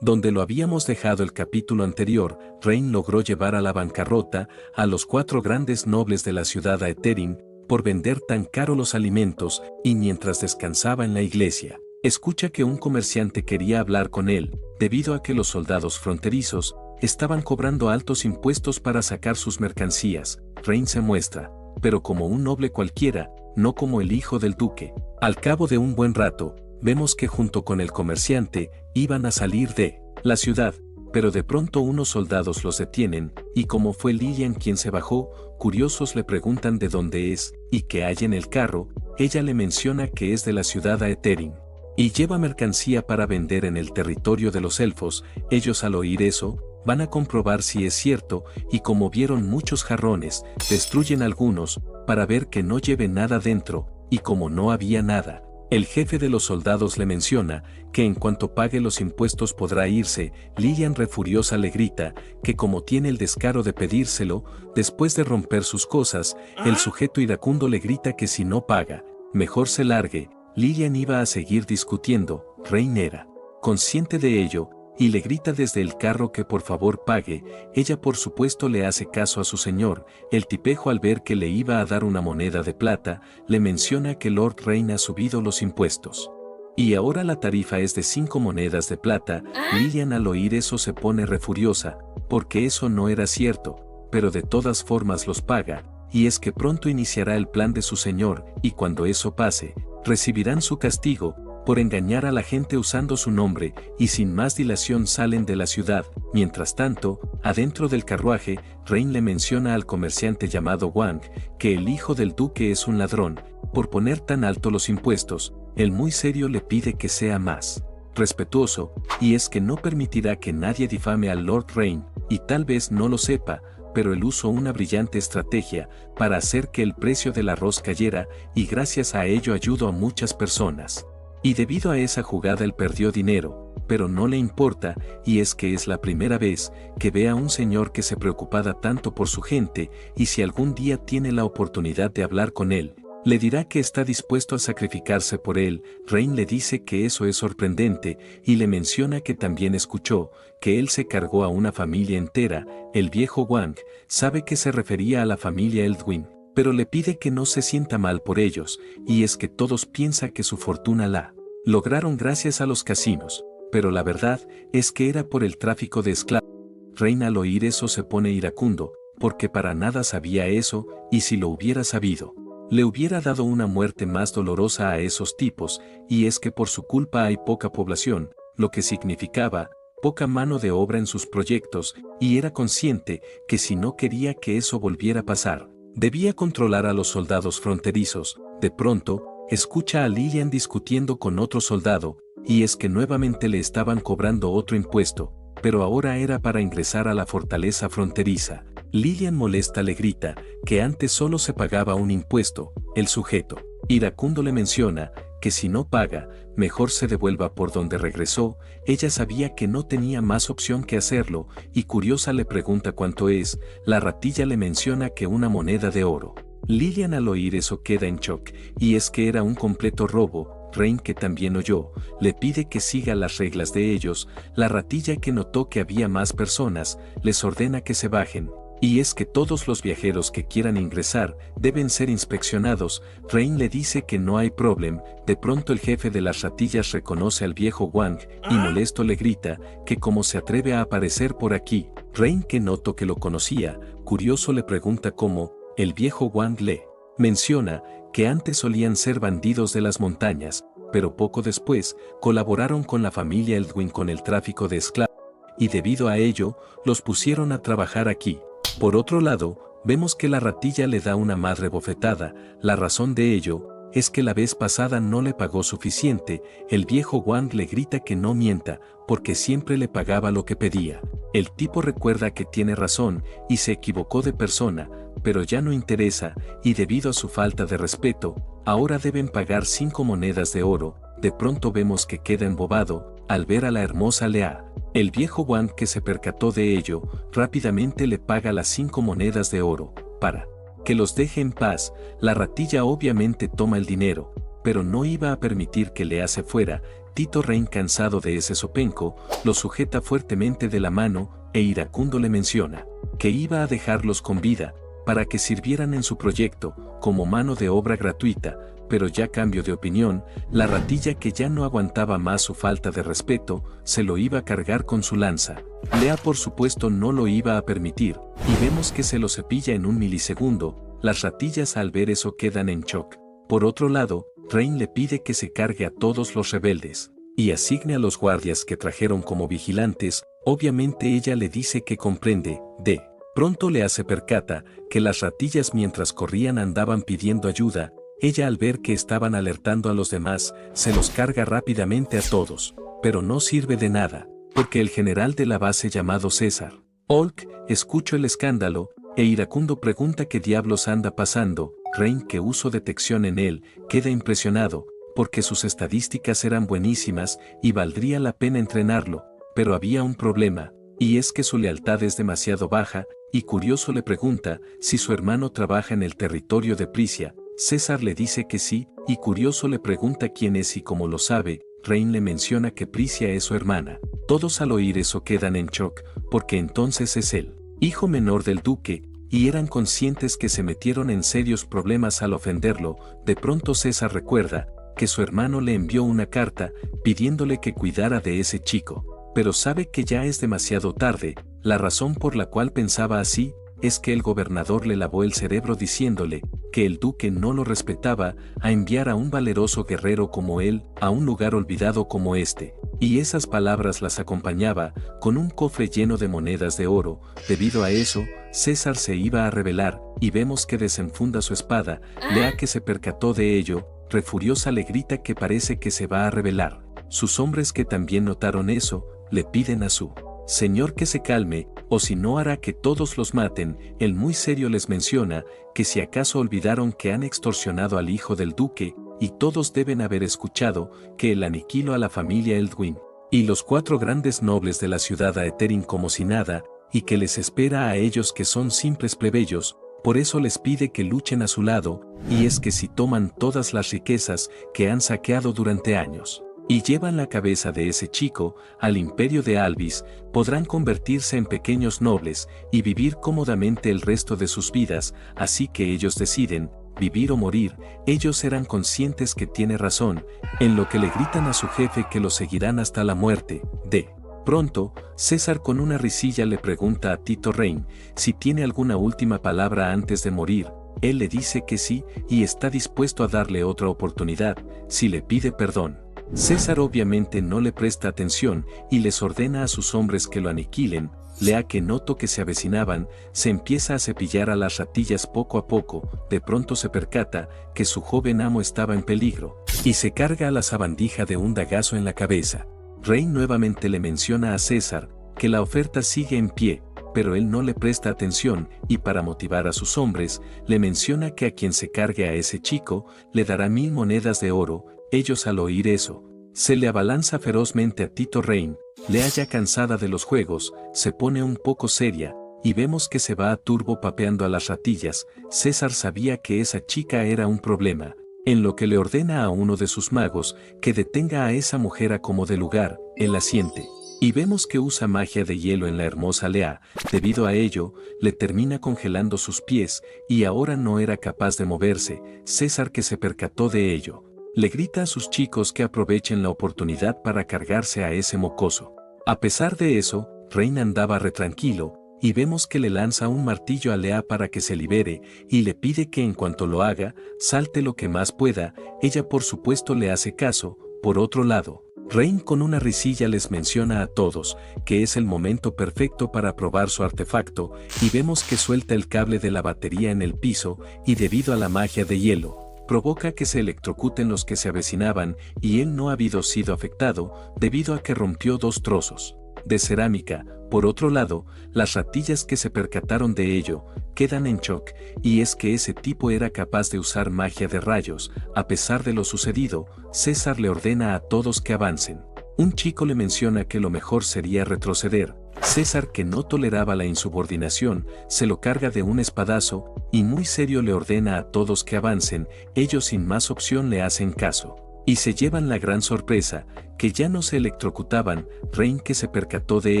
Donde lo habíamos dejado el capítulo anterior, Rain logró llevar a la bancarrota a los 4 grandes nobles de la ciudad a Etherin por vender tan caro los alimentos, y mientras descansaba en la iglesia, escucha que un comerciante quería hablar con él, debido a que los soldados fronterizos estaban cobrando altos impuestos para sacar sus mercancías. Rain se muestra, pero como un noble cualquiera, no como el hijo del duque. Al cabo de un buen rato, vemos que junto con el comerciante, iban a salir de la ciudad, pero de pronto unos soldados los detienen, y como fue Lillian quien se bajó, curiosos le preguntan de dónde es, y qué hay en el carro. Ella le menciona que es de la ciudad a Etherin, y lleva mercancía para vender en el territorio de los elfos. Ellos al oír eso, van a comprobar si es cierto, y como vieron muchos jarrones, destruyen algunos, para ver que no lleve nada dentro, y como no había nada, el jefe de los soldados le menciona que en cuanto pague los impuestos podrá irse. Lillian refuriosa le grita que como tiene el descaro de pedírselo, después de romper sus cosas, el sujeto iracundo le grita que si no paga, mejor se largue. Lillian iba a seguir discutiendo, Rain era consciente de ello, y le grita desde el carro que por favor pague. Ella por supuesto le hace caso a su señor. El tipejo al ver que le iba a dar una moneda de plata, le menciona que Lord Rain ha subido los impuestos. Y ahora la tarifa es de 5 monedas de plata. Lillian al oír eso se pone refuriosa, porque eso no era cierto, pero de todas formas los paga, y es que pronto iniciará el plan de su señor, y cuando eso pase, recibirán su castigo por engañar a la gente usando su nombre, y sin más dilación salen de la ciudad. Mientras tanto, adentro del carruaje, Rain le menciona al comerciante llamado Wang que el hijo del duque es un ladrón, por poner tan alto los impuestos. Él muy serio le pide que sea más respetuoso, y es que no permitirá que nadie difame al Lord Rain, y tal vez no lo sepa, pero él usó una brillante estrategia para hacer que el precio del arroz cayera, y gracias a ello ayudó a muchas personas. Y debido a esa jugada él perdió dinero, pero no le importa, y es que es la primera vez que ve a un señor que se preocupaba tanto por su gente, y si algún día tiene la oportunidad de hablar con él, le dirá que está dispuesto a sacrificarse por él. Rain le dice que eso es sorprendente, y le menciona que también escuchó que él se cargó a una familia entera. El viejo Wang sabe que se refería a la familia Eldwin, pero le pide que no se sienta mal por ellos, y es que todos piensan que su fortuna la lograron gracias a los casinos, pero la verdad es que era por el tráfico de esclavos. Rain al oír eso se pone iracundo, porque para nada sabía eso, y si lo hubiera sabido, le hubiera dado una muerte más dolorosa a esos tipos, y es que por su culpa hay poca población, lo que significaba poca mano de obra en sus proyectos, y era consciente que si no quería que eso volviera a pasar, debía controlar a los soldados fronterizos. De pronto, escucha a Lillian discutiendo con otro soldado, y es que nuevamente le estaban cobrando otro impuesto, pero ahora era para ingresar a la fortaleza fronteriza. Lillian molesta le grita que antes solo se pagaba un impuesto. El sujeto iracundo le menciona que si no paga, mejor se devuelva por donde regresó. Ella sabía que no tenía más opción que hacerlo, y curiosa le pregunta cuánto es. La ratilla le menciona que una moneda de oro. Lillian al oír eso queda en shock, y es que era un completo robo. Rain, que también oyó, le pide que siga las reglas de ellos. La ratilla, que notó que había más personas, les ordena que se bajen. Y es que todos los viajeros que quieran ingresar deben ser inspeccionados. Rain le dice que no hay problema. De pronto el jefe de las ratillas reconoce al viejo Wang y molesto le grita que cómo se atreve a aparecer por aquí. Rain, que notó que lo conocía, curioso le pregunta cómo. El viejo Wang le menciona que antes solían ser bandidos de las montañas, pero poco después colaboraron con la familia Eldwin con el tráfico de esclavos, y debido a ello los pusieron a trabajar aquí. Por otro lado, vemos que la ratilla le da una madre bofetada. La razón de ello es que la vez pasada no le pagó suficiente. El viejo Wang le grita que no mienta, porque siempre le pagaba lo que pedía. El tipo recuerda que tiene razón y se equivocó de persona, pero ya no interesa, y debido a su falta de respeto, ahora deben pagar 5 monedas de oro. De pronto vemos que queda embobado al ver a la hermosa Lea. El viejo Wang, que se percató de ello, rápidamente le paga las 5 monedas de oro, para que los deje en paz. La ratilla obviamente toma el dinero, pero no iba a permitir que Lea se fuera. Tito Rain, cansado de ese zopenco, lo sujeta fuertemente de la mano, e iracundo le menciona que iba a dejarlos con vida, para que sirvieran en su proyecto, como mano de obra gratuita, pero ya cambio de opinión. La ratilla, que ya no aguantaba más su falta de respeto, se lo iba a cargar con su lanza. Lea por supuesto no lo iba a permitir, y vemos que se lo cepilla en un milisegundo. Las ratillas al ver eso quedan en shock. Por otro lado, Rain le pide que se cargue a todos los rebeldes, y asigne a los guardias que trajeron como vigilantes. Obviamente ella le dice que comprende. De pronto Lea se percata que las ratillas, mientras corrían, andaban pidiendo ayuda. Ella, al ver que estaban alertando a los demás, se los carga rápidamente a todos, pero no sirve de nada, porque el general de la base, llamado César Olk, escucha el escándalo, e iracundo pregunta qué diablos anda pasando. Rain, que usó detección en él, queda impresionado, porque sus estadísticas eran buenísimas y valdría la pena entrenarlo, pero había un problema, y es que su lealtad es demasiado baja, y curioso le pregunta si su hermano trabaja en el territorio de Prisia. César le dice que sí, y curioso le pregunta quién es y cómo lo sabe. Rain le menciona que Prisia es su hermana. Todos al oír eso quedan en shock, porque entonces es el hijo menor del duque, y eran conscientes que se metieron en serios problemas al ofenderlo. De pronto César recuerda que su hermano le envió una carta pidiéndole que cuidara de ese chico, pero sabe que ya es demasiado tarde. La razón por la cual pensaba así es que el gobernador le lavó el cerebro diciéndole que el duque no lo respetaba a enviar a un valeroso guerrero como él a un lugar olvidado como este, y esas palabras las acompañaba con un cofre lleno de monedas de oro. Debido a eso, César se iba a rebelar, y vemos que desenfunda su espada. Lea, que se percató de ello, refuriosa le grita que parece que se va a rebelar. Sus hombres, que también notaron eso, le piden a su señor que se calme, o si no hará que todos los maten. Él muy serio les menciona que si acaso olvidaron que han extorsionado al hijo del duque, y todos deben haber escuchado que él aniquiló a la familia Eldwin y los 4 grandes nobles de la ciudad a Etherin como si nada, y que les espera a ellos, que son simples plebeyos. Por eso les pide que luchen a su lado, y es que si toman todas las riquezas que han saqueado durante años y llevan la cabeza de ese chico al imperio de Alvis, podrán convertirse en pequeños nobles y vivir cómodamente el resto de sus vidas. Así que ellos deciden vivir o morir. Ellos eran conscientes que tiene razón, en lo que le gritan a su jefe que lo seguirán hasta la muerte. De pronto, César, con una risilla, le pregunta a Tito Rain si tiene alguna última palabra antes de morir. Él le dice que sí, y está dispuesto a darle otra oportunidad si le pide perdón. César obviamente no le presta atención y les ordena a sus hombres que lo aniquilen. Lea, que notó que se avecinaban, se empieza a cepillar a las ratillas poco a poco. De pronto se percata que su joven amo estaba en peligro, y se carga a la sabandija de un dagazo en la cabeza. Rey nuevamente le menciona a César que la oferta sigue en pie, pero él no le presta atención, y para motivar a sus hombres, le menciona que a quien se cargue a ese chico, le dará 1000 monedas de oro. Ellos, al oír eso, se le abalanza ferozmente a Tito Rain. Lea, ya cansada de los juegos, se pone un poco seria, y vemos que se va a turbo papeando a las ratillas. César sabía que esa chica era un problema, en lo que le ordena a uno de sus magos que detenga a esa mujer a como de lugar. Él asiente, y vemos que usa magia de hielo en la hermosa Lea. Debido a ello, le termina congelando sus pies, y ahora no era capaz de moverse. César, que se percató de ello, le grita a sus chicos que aprovechen la oportunidad para cargarse a ese mocoso. A pesar de eso, Rain andaba retranquilo, y vemos que le lanza un martillo a Lea para que se libere, y le pide que en cuanto lo haga, salte lo que más pueda. Ella por supuesto le hace caso. Por otro lado, Rain con una risilla les menciona a todos que es el momento perfecto para probar su artefacto, y vemos que suelta el cable de la batería en el piso, y debido a la magia de hielo, provoca que se electrocuten los que se avecinaban, y él no ha sido afectado debido a que rompió 2 trozos de cerámica. Por otro lado, las ratillas que se percataron de ello, quedan en shock, y es que ese tipo era capaz de usar magia de rayos. A pesar de lo sucedido, César le ordena a todos que avancen. Un chico le menciona que lo mejor sería retroceder. César, que no toleraba la insubordinación, se lo carga de un espadazo, y muy serio le ordena a todos que avancen. Ellos sin más opción le hacen caso. Y se llevan la gran sorpresa, que ya no se electrocutaban. Rain, que se percató de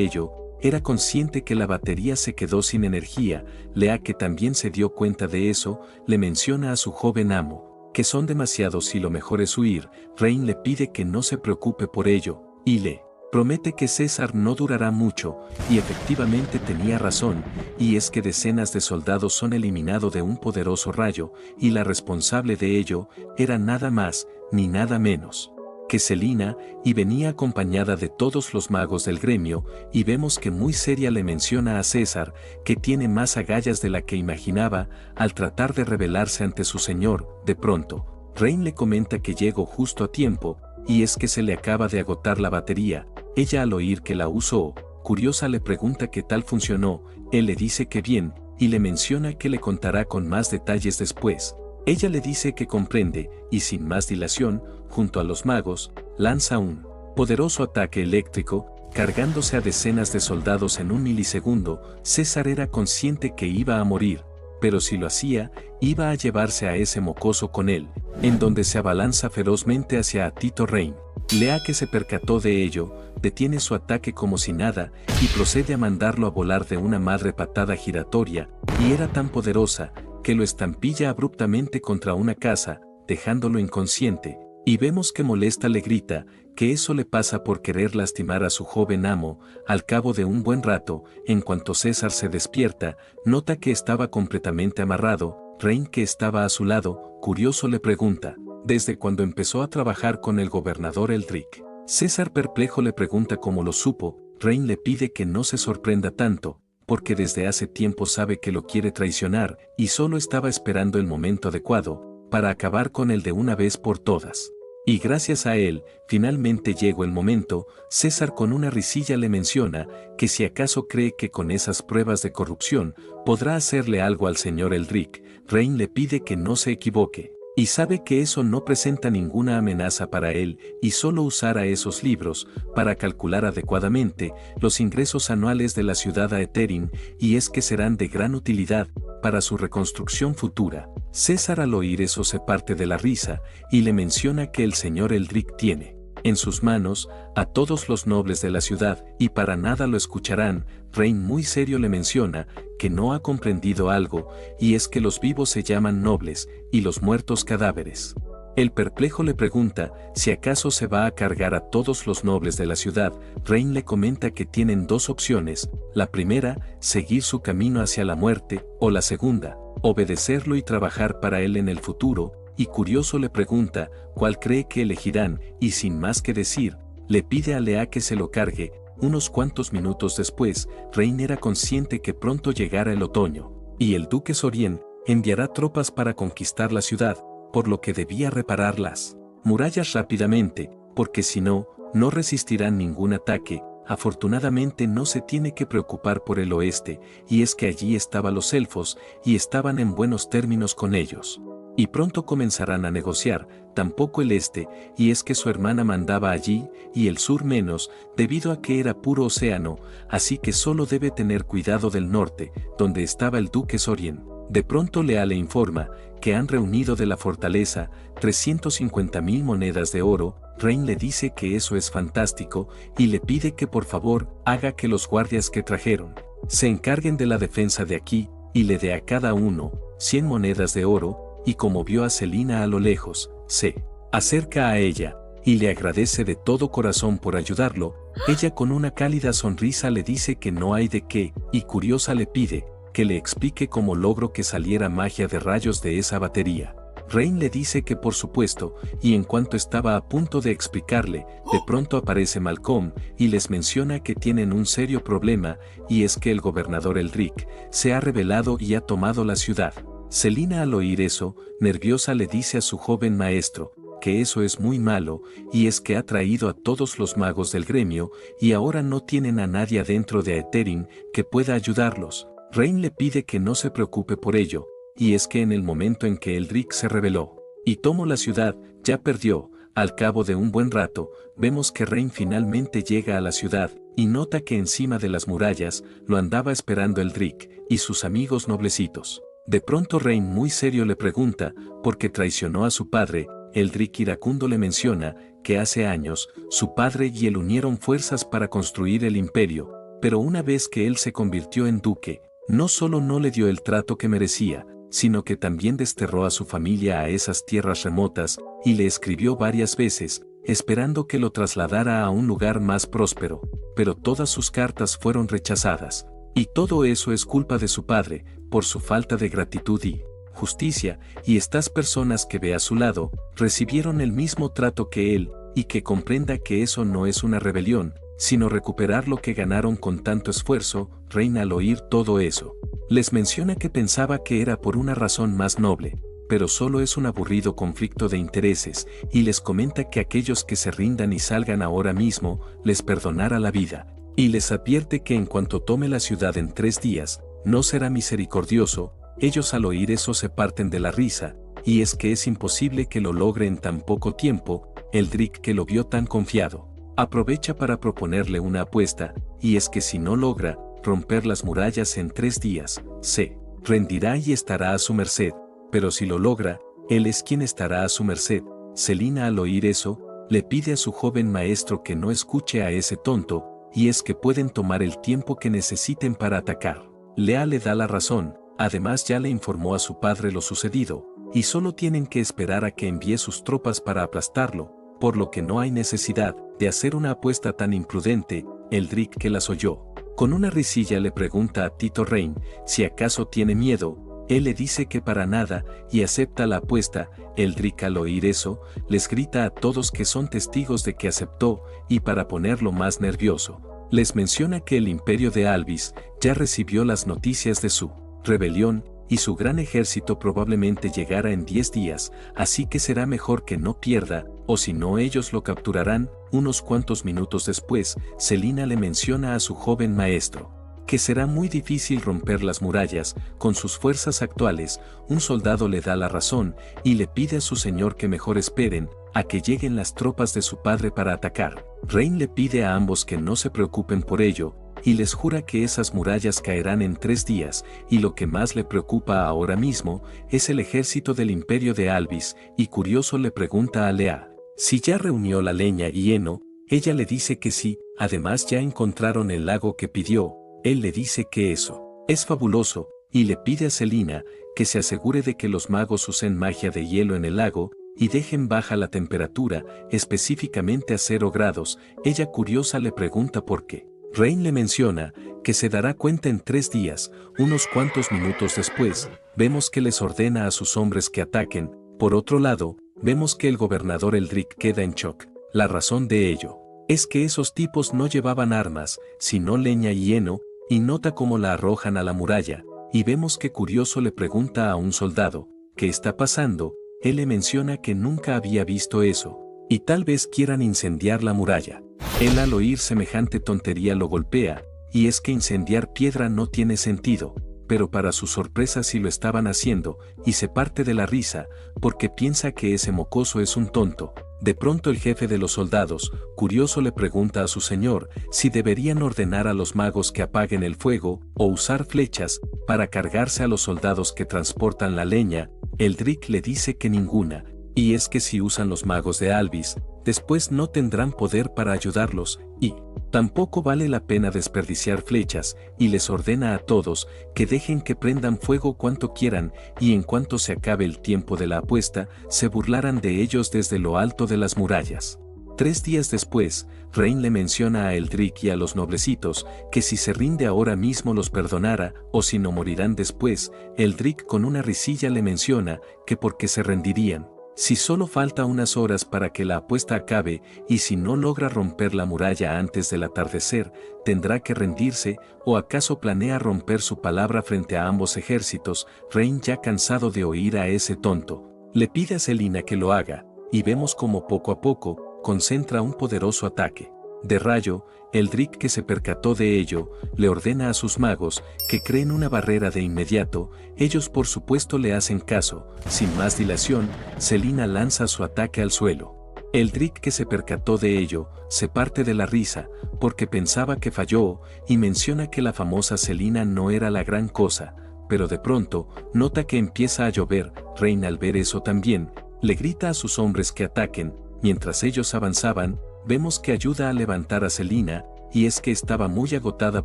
ello, era consciente que la batería se quedó sin energía. Lea, que también se dio cuenta de eso, le menciona a su joven amo, que son demasiados y lo mejor es huir. Rain le pide que no se preocupe por ello, y le promete que César no durará mucho, y efectivamente tenía razón, y es que decenas de soldados son eliminados de un poderoso rayo, y la responsable de ello era nada más, ni nada menos que Selina, y venía acompañada de todos los magos del gremio, y vemos que muy seria le menciona a César, que tiene más agallas de la que imaginaba, al tratar de rebelarse ante su señor. De pronto, Rain le comenta que llegó justo a tiempo, y es que se le acaba de agotar la batería. Ella, al oír que la usó, curiosa, le pregunta qué tal funcionó. Él le dice que bien, y le menciona que le contará con más detalles después. Ella le dice que comprende, y sin más dilación, junto a los magos, lanza un poderoso ataque eléctrico, cargándose a decenas de soldados en un milisegundo. César era consciente que iba a morir, pero si lo hacía, iba a llevarse a ese mocoso con él, en donde se abalanza ferozmente hacia Tito Rain. Lea, que se percató de ello, detiene su ataque como si nada, y procede a mandarlo a volar de una madre patada giratoria, y era tan poderosa, que lo estampilla abruptamente contra una casa, dejándolo inconsciente, y vemos que molesta le grita, que eso le pasa por querer lastimar a su joven amo. Al cabo de un buen rato, en cuanto César se despierta, nota que estaba completamente amarrado. Rain, que estaba a su lado, curioso, le pregunta, ¿desde cuándo empezó a trabajar con el gobernador Eldrick? César, perplejo, le pregunta cómo lo supo. Rain le pide que no se sorprenda tanto, porque desde hace tiempo sabe que lo quiere traicionar, y solo estaba esperando el momento adecuado, para acabar con él de una vez por todas. Y gracias a él, finalmente llegó el momento. César, con una risilla, le menciona, que si acaso cree que con esas pruebas de corrupción, podrá hacerle algo al señor Eldrick. Rain le pide que no se equivoque, y sabe que eso no presenta ninguna amenaza para él, y solo usará esos libros para calcular adecuadamente los ingresos anuales de la ciudad a Etherin, y es que serán de gran utilidad para su reconstrucción futura. César, al oír eso, se parte de la risa, y le menciona que el señor Eldrick tiene en sus manos a todos los nobles de la ciudad, y para nada lo escucharán. Rain, muy serio, le menciona que no ha comprendido algo, y es que los vivos se llaman nobles, y los muertos cadáveres. El perplejo le pregunta si acaso se va a cargar a todos los nobles de la ciudad. Rain le comenta que tienen dos opciones: la primera, seguir su camino hacia la muerte, o la segunda, obedecerlo y trabajar para él en el futuro. Y curioso, le pregunta cuál cree que elegirán, y sin más que decir, le pide a Lea que se lo cargue. Unos cuantos minutos después, Rain era consciente que pronto llegará el otoño, y el duque Sorien enviará tropas para conquistar la ciudad, por lo que debía reparar las murallas rápidamente, porque si no, no resistirán ningún ataque. Afortunadamente no se tiene que preocupar por el oeste, y es que allí estaban los elfos, y estaban en buenos términos con ellos. Y pronto comenzarán a negociar. Tampoco el este, y es que su hermana mandaba allí, y el sur menos, debido a que era puro océano, así que solo debe tener cuidado del norte, donde estaba el duque Sorien. De pronto Lea le informa que han reunido de la fortaleza 350.000 monedas de oro. Rain le dice que eso es fantástico, y le pide que por favor haga que los guardias que trajeron se encarguen de la defensa de aquí, y le dé a cada uno 100 monedas de oro. Y como vio a Selina a lo lejos, se acerca a ella, y le agradece de todo corazón por ayudarlo. Ella, con una cálida sonrisa, le dice que no hay de qué, y curiosa le pide que le explique cómo logró que saliera magia de rayos de esa batería. Rain le dice que por supuesto, y en cuanto estaba a punto de explicarle, de pronto aparece Malcolm, y les menciona que tienen un serio problema, y es que el gobernador Eldrick se ha rebelado y ha tomado la ciudad. Selina, al oír eso, nerviosa, le dice a su joven maestro que eso es muy malo, y es que ha traído a todos los magos del gremio, y ahora no tienen a nadie adentro de Aetherin que pueda ayudarlos. Rain le pide que no se preocupe por ello, y es que en el momento en que Eldrick se rebeló y tomó la ciudad, ya perdió. Al cabo de un buen rato, vemos que Rain finalmente llega a la ciudad, y nota que encima de las murallas lo andaba esperando Eldrick y sus amigos noblecitos. De pronto Rain muy serio le pregunta por qué traicionó a su padre. Eldrick iracundo le menciona que hace años su padre y él unieron fuerzas para construir el imperio, pero una vez que él se convirtió en duque, no solo no le dio el trato que merecía, sino que también desterró a su familia a esas tierras remotas y le escribió varias veces, esperando que lo trasladara a un lugar más próspero, pero todas sus cartas fueron rechazadas. Y todo eso es culpa de su padre, por su falta de gratitud y justicia, y estas personas que ve a su lado, recibieron el mismo trato que él, y que comprenda que eso no es una rebelión, sino recuperar lo que ganaron con tanto esfuerzo. Rain al oír todo eso, les menciona que pensaba que era por una razón más noble, pero solo es un aburrido conflicto de intereses, y les comenta que aquellos que se rindan y salgan ahora mismo, les perdonará la vida, y les advierte que en cuanto tome la ciudad en 3 días, no será misericordioso. Ellos al oír eso se parten de la risa, y es que es imposible que lo logre en tan poco tiempo. Eldrick, que lo vio tan confiado, aprovecha para proponerle una apuesta, y es que si no logra romper las murallas en 3 días, se rendirá y estará a su merced, pero si lo logra, él es quien estará a su merced. Selina al oír eso, le pide a su joven maestro que no escuche a ese tonto, y es que pueden tomar el tiempo que necesiten para atacar. Lea le da la razón, además ya le informó a su padre lo sucedido, y solo tienen que esperar a que envíe sus tropas para aplastarlo, por lo que no hay necesidad de hacer una apuesta tan imprudente. Eldrick, que las oyó, con una risilla le pregunta a Tito Rain si acaso tiene miedo. Él le dice que para nada, y acepta la apuesta. Eldrick al oír eso, les grita a todos que son testigos de que aceptó, y para ponerlo más nervioso, les menciona que el imperio de Alvis ya recibió las noticias de su rebelión, y su gran ejército probablemente llegará en 10 días, así que será mejor que no pierda, o si no ellos lo capturarán. Unos cuantos minutos después, Selina le menciona a su joven maestro que será muy difícil romper las murallas con sus fuerzas actuales. Un soldado le da la razón y le pide a su señor que mejor esperen a que lleguen las tropas de su padre para atacar. Rain le pide a ambos que no se preocupen por ello, y les jura que esas murallas caerán en 3 días, y lo que más le preocupa ahora mismo es el ejército del imperio de Alvis. Y curioso le pregunta a Lea si ya reunió la leña y heno. Ella le dice que sí, además ya encontraron el lago que pidió. Él le dice que eso es fabuloso, y le pide a Selina que se asegure de que los magos usen magia de hielo en el lago, y dejen baja la temperatura, específicamente a 0 grados. Ella curiosa le pregunta por qué. Rain le menciona que se dará cuenta en 3 días. Unos cuantos minutos después, vemos que les ordena a sus hombres que ataquen. Por otro lado, vemos que el gobernador Eldrick queda en shock. La razón de ello es que esos tipos no llevaban armas, sino leña y heno, y nota cómo la arrojan a la muralla, y vemos que curioso le pregunta a un soldado ¿qué está pasando? Él le menciona que nunca había visto eso, y tal vez quieran incendiar la muralla. Él al oír semejante tontería lo golpea, y es que incendiar piedra no tiene sentido, pero para su sorpresa sí lo estaban haciendo, y se parte de la risa, porque piensa que ese mocoso es un tonto. De pronto el jefe de los soldados, curioso, le pregunta a su señor si deberían ordenar a los magos que apaguen el fuego, o usar flechas, para cargarse a los soldados que transportan la leña. Eldrick le dice que ninguna, y es que si usan los magos de Alvis, después no tendrán poder para ayudarlos, y tampoco vale la pena desperdiciar flechas, y les ordena a todos que dejen que prendan fuego cuanto quieran, y en cuanto se acabe el tiempo de la apuesta, se burlarán de ellos desde lo alto de las murallas. 3 días después, Rain le menciona a Eldrick y a los noblecitos que si se rinde ahora mismo los perdonara, o si no morirán después. Eldrick con una risilla le menciona que porque se rendirían si solo falta unas horas para que la apuesta acabe, y si no logra romper la muralla antes del atardecer, tendrá que rendirse. ¿O acaso planea romper su palabra frente a ambos ejércitos? Rain, ya cansado de oír a ese tonto, le pide a Selina que lo haga, y vemos como poco a poco, concentra un poderoso ataque de rayo. Eldrick, que se percató de ello, le ordena a sus magos que creen una barrera de inmediato. Ellos por supuesto le hacen caso. Sin más dilación, Selina lanza su ataque al suelo. Eldrick, que se percató de ello, se parte de la risa, porque pensaba que falló, y menciona que la famosa Selina no era la gran cosa, pero de pronto, nota que empieza a llover. Rain, al ver eso también, le grita a sus hombres que ataquen. Mientras ellos avanzaban, vemos que ayuda a levantar a Selina, y es que estaba muy agotada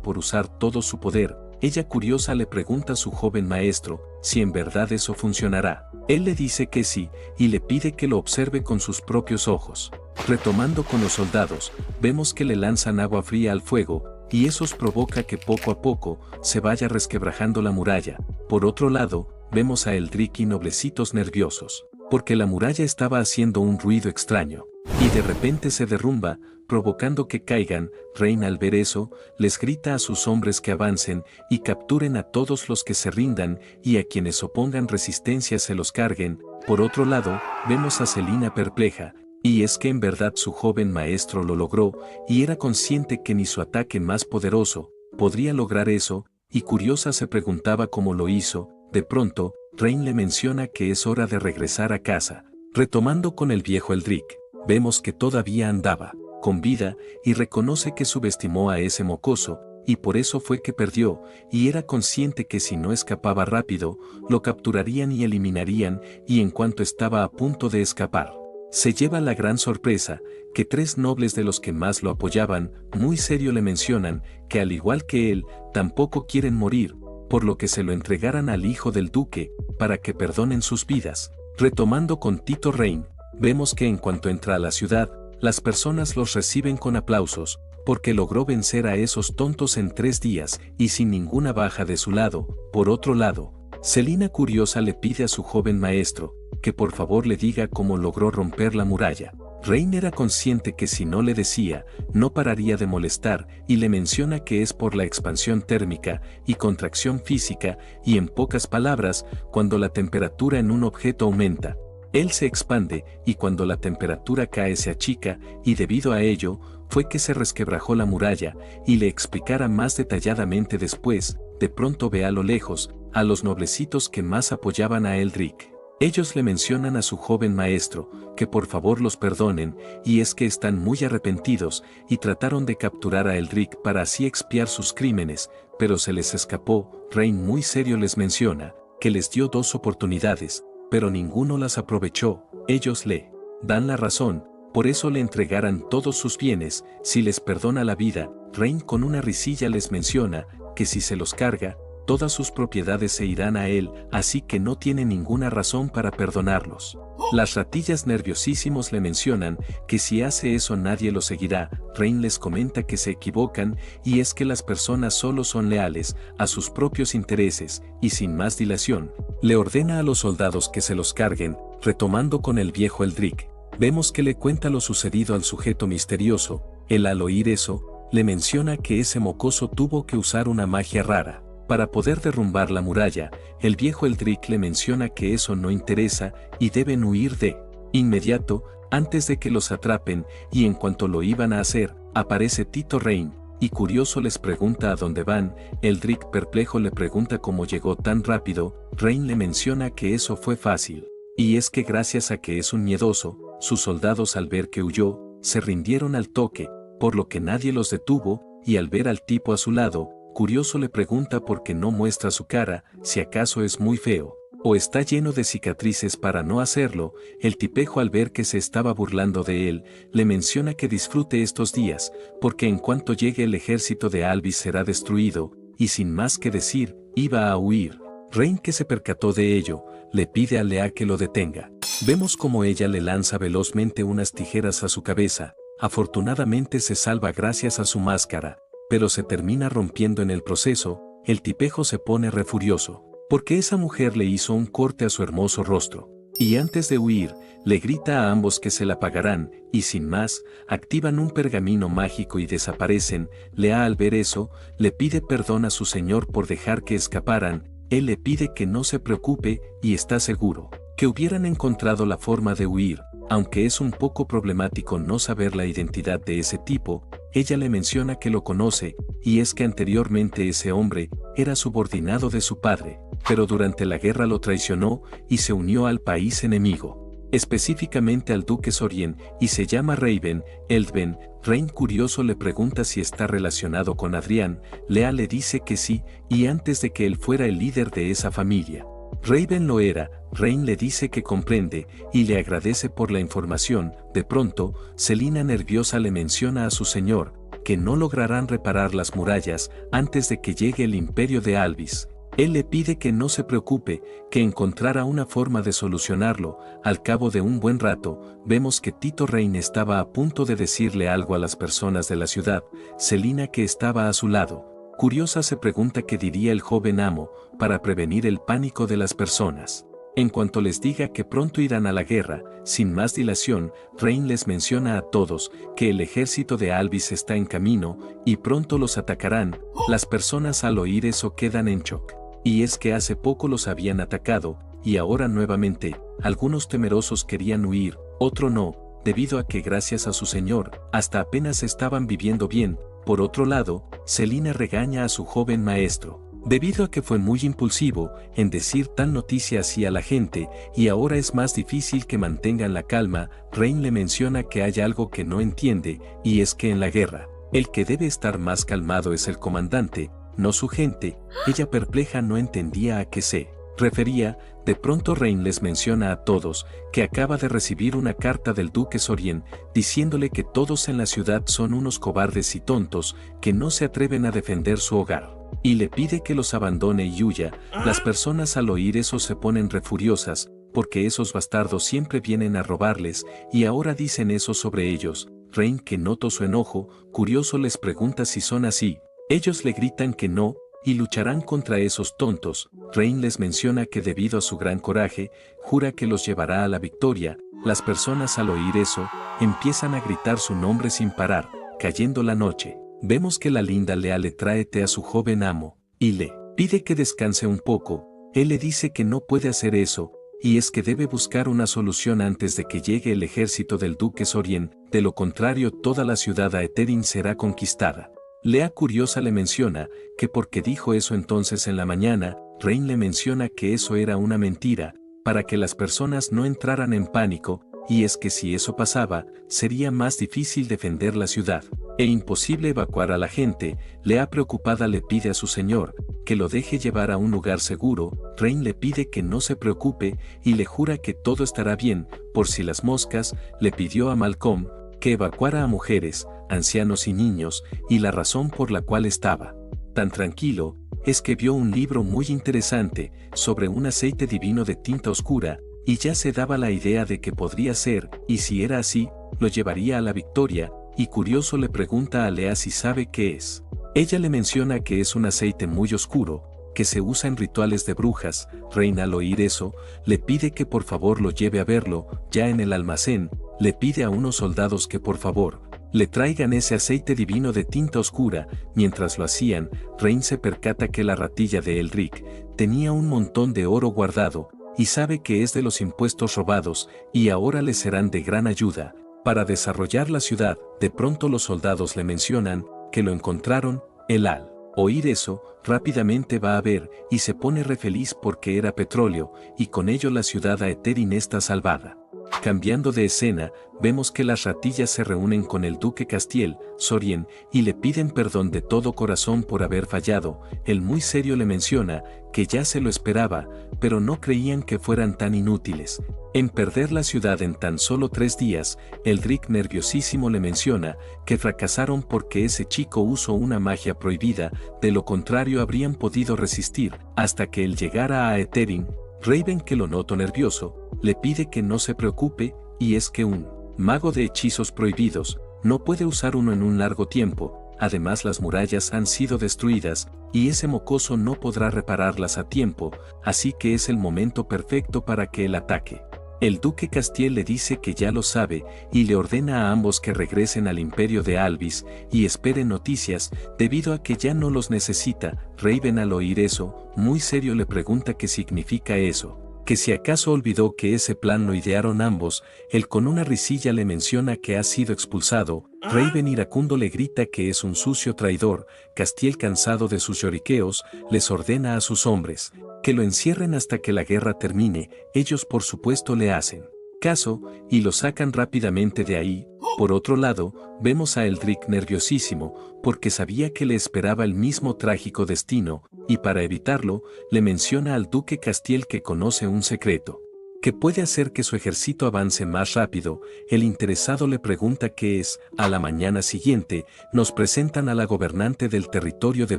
por usar todo su poder. Ella, curiosa, le pregunta a su joven maestro si en verdad eso funcionará. Él le dice que sí, y le pide que lo observe con sus propios ojos. Retomando con los soldados, vemos que le lanzan agua fría al fuego, y eso provoca que poco a poco se vaya resquebrajando la muralla. Por otro lado, vemos a Eldrick y noblecitos nerviosos, porque la muralla estaba haciendo un ruido extraño, y de repente se derrumba, provocando que caigan. Rain, al ver eso, les grita a sus hombres que avancen y capturen a todos los que se rindan, y a quienes opongan resistencia se los carguen. Por otro lado, vemos a Selina perpleja, y es que en verdad su joven maestro lo logró, y era consciente que ni su ataque más poderoso podría lograr eso, y curiosa se preguntaba cómo lo hizo. De pronto, Rain le menciona que es hora de regresar a casa. Retomando con el viejo Eldrick, vemos que todavía andaba con vida, y reconoce que subestimó a ese mocoso, y por eso fue que perdió, y era consciente que si no escapaba rápido, lo capturarían y eliminarían. Y en cuanto estaba a punto de escapar, se lleva la gran sorpresa, que 3 nobles de los que más lo apoyaban, muy serio le mencionan, que al igual que él, tampoco quieren morir, por lo que se lo entregaran al hijo del duque, para que perdonen sus vidas. Retomando con Tito Rain, vemos que en cuanto entra a la ciudad, las personas los reciben con aplausos, porque logró vencer a esos tontos en 3 días, y sin ninguna baja de su lado. Por otro lado, Selina, curiosa, le pide a su joven maestro que por favor le diga cómo logró romper la muralla. Rain era consciente que si no le decía, no pararía de molestar, y le menciona que es por la expansión térmica y contracción física, y en pocas palabras, cuando la temperatura en un objeto aumenta, él se expande, y cuando la temperatura cae se achica, y debido a ello, fue que se resquebrajó la muralla, y le explicara más detalladamente después. De pronto ve a lo lejos a los noblecitos que más apoyaban a Eldrick. Ellos le mencionan a su joven maestro que por favor los perdonen, y es que están muy arrepentidos, y trataron de capturar a Eldrick para así expiar sus crímenes, pero se les escapó. Rain, muy serio, les menciona que les dio 2 oportunidades, pero ninguno las aprovechó. Ellos le dan la razón, por eso le entregarán todos sus bienes si les perdona la vida. Rain, con una risilla, les menciona que si se los carga, todas sus propiedades se irán a él, así que no tiene ninguna razón para perdonarlos. Las ratillas, nerviosísimos, le mencionan que si hace eso nadie lo seguirá. Rain les comenta que se equivocan, y es que las personas solo son leales a sus propios intereses, y sin más dilación, le ordena a los soldados que se los carguen. Retomando con el viejo Eldrick, vemos que le cuenta lo sucedido al sujeto misterioso. Él, al oír eso, le menciona que ese mocoso tuvo que usar una magia rara para poder derrumbar la muralla. El viejo Eldrick le menciona que eso no interesa y deben huir de inmediato antes de que los atrapen, y en cuanto lo iban a hacer, aparece Tito Rain, y curioso les pregunta a dónde van. Eldrick, perplejo, le pregunta cómo llegó tan rápido. Rain le menciona que eso fue fácil, y es que gracias a que es un miedoso, sus soldados, al ver que huyó, se rindieron al toque, por lo que nadie los detuvo, y al ver al tipo a su lado, curioso le pregunta por qué no muestra su cara, si acaso es muy feo, o está lleno de cicatrices para no hacerlo. El tipejo, al ver que se estaba burlando de él, le menciona que disfrute estos días, porque en cuanto llegue el ejército de Alvis será destruido, y sin más que decir, iba a huir. Rain, que se percató de ello, le pide a Lea que lo detenga. Vemos como ella le lanza velozmente unas tijeras a su cabeza. Afortunadamente se salva gracias a su máscara, pero se termina rompiendo en el proceso. El tipejo se pone refurioso, porque esa mujer le hizo un corte a su hermoso rostro, y antes de huir, le grita a ambos que se la pagarán, y sin más, activan un pergamino mágico y desaparecen. Lea, al ver eso, le pide perdón a su señor por dejar que escaparan. Él le pide que no se preocupe, y está seguro que hubieran encontrado la forma de huir. Aunque es un poco problemático no saber la identidad de ese tipo, ella le menciona que lo conoce, y es que anteriormente ese hombre era subordinado de su padre, pero durante la guerra lo traicionó y se unió al país enemigo, específicamente al duque Sorien, y se llama Raven. Eldven. Rain, curioso, le pregunta si está relacionado con Adrián. Lea le dice que sí, y antes de que él fuera el líder de esa familia. Raven lo era. Rain le dice que comprende, y le agradece por la información. De pronto, Selina nerviosa le menciona a su señor, que no lograrán reparar las murallas antes de que llegue el imperio de Alvis. Él le pide que no se preocupe, que encontrará una forma de solucionarlo. Al cabo de un buen rato, vemos que Tito Rain estaba a punto de decirle algo a las personas de la ciudad. Selina, que estaba a su lado, curiosa, se pregunta qué diría el joven amo, para prevenir el pánico de las personas. En cuanto les diga que pronto irán a la guerra, sin más dilación, Rain les menciona a todos que el ejército de Alvis está en camino y pronto los atacarán. Las personas al oír eso quedan en shock. Y es que hace poco los habían atacado, y ahora nuevamente, algunos temerosos querían huir, otro no, debido a que gracias a su señor, hasta apenas estaban viviendo bien. Por otro lado, Selina regaña a su joven maestro, debido a que fue muy impulsivo en decir tal noticia hacia la gente, y ahora es más difícil que mantengan la calma. Rain le menciona que hay algo que no entiende, y es que en la guerra, el que debe estar más calmado es el comandante, no su gente. Ella, perpleja, no entendía a qué se refería. De pronto Rain les menciona a todos que acaba de recibir una carta del duque Sorien, diciéndole que todos en la ciudad son unos cobardes y tontos, que no se atreven a defender su hogar, y le pide que los abandone y huya. Las personas al oír eso se ponen refuriosas, porque esos bastardos siempre vienen a robarles, y ahora dicen eso sobre ellos. Rain, que notó su enojo, curioso, les pregunta si son así. Ellos le gritan que no, y lucharán contra esos tontos. Rain les menciona que debido a su gran coraje, jura que los llevará a la victoria. Las personas al oír eso, empiezan a gritar su nombre sin parar. Cayendo la noche, vemos que la linda Lea le trae té a su joven amo, y le pide que descanse un poco. Él le dice que no puede hacer eso, y es que debe buscar una solución antes de que llegue el ejército del duque Sorien, de lo contrario toda la ciudad Aetherin será conquistada. Lea, curiosa, le menciona que porque dijo eso entonces en la mañana. Rain le menciona que eso era una mentira, para que las personas no entraran en pánico, y es que si eso pasaba, sería más difícil defender la ciudad, e imposible evacuar a la gente. Lea, preocupada, le pide a su señor que lo deje llevar a un lugar seguro. Rain le pide que no se preocupe, y le jura que todo estará bien. Por si las moscas, le pidió a Malcolm que evacuara a mujeres, ancianos y niños, y la razón por la cual estaba tan tranquilo es que vio un libro muy interesante sobre un aceite divino de tinta oscura, y ya se daba la idea de que podría ser, y si era así, lo llevaría a la victoria. Y curioso, le pregunta a Lea si sabe qué es. Ella le menciona que es un aceite muy oscuro, que se usa en rituales de brujas. Rain, al oír eso, le pide que por favor lo lleve a verlo. Ya en el almacén, le pide a unos soldados que por favor le traigan ese aceite divino de tinta oscura. Mientras lo hacían, Rain se percata que la ratilla de Elric tenía un montón de oro guardado, y sabe que es de los impuestos robados, y ahora le serán de gran ayuda para desarrollar la ciudad. De pronto los soldados le mencionan que lo encontraron. Él, al oír eso, rápidamente va a ver, y se pone re feliz porque era petróleo, y con ello la ciudad Aetherin está salvada. Cambiando de escena, vemos que las ratillas se reúnen con el duque Castiel Sorien, y le piden perdón de todo corazón por haber fallado. Él, muy serio, le menciona que ya se lo esperaba, pero no creían que fueran tan inútiles en perder la ciudad en tan solo 3 días. Elric, nerviosísimo, le menciona que fracasaron porque ese chico usó una magia prohibida, de lo contrario habrían podido resistir hasta que él llegara a Aetherin. Raven, que lo notó nervioso, le pide que no se preocupe, y es que un mago de hechizos prohibidos no puede usar uno en un largo tiempo. Además, las murallas han sido destruidas, y ese mocoso no podrá repararlas a tiempo, así que es el momento perfecto para que él ataque. El duque Castiel le dice que ya lo sabe, y le ordena a ambos que regresen al imperio de Alvis y esperen noticias, debido a que ya no los necesita. Raven, al oír eso, muy serio, le pregunta qué significa eso. que si acaso olvidó que ese plan lo idearon ambos, él con una risilla le menciona que ha sido expulsado, Raven iracundo le grita que es un sucio traidor, Castiel cansado de sus lloriqueos, les ordena a sus hombres, que lo encierren hasta que la guerra termine, ellos por supuesto le hacen caso, y lo sacan rápidamente de ahí. Por otro lado, vemos a Eldrick nerviosísimo, porque sabía que le esperaba el mismo trágico destino, y para evitarlo, le menciona al duque Castiel que conoce un secreto que puede hacer que su ejército avance más rápido. El interesado le pregunta qué es. A la mañana siguiente, nos presentan a la gobernante del territorio de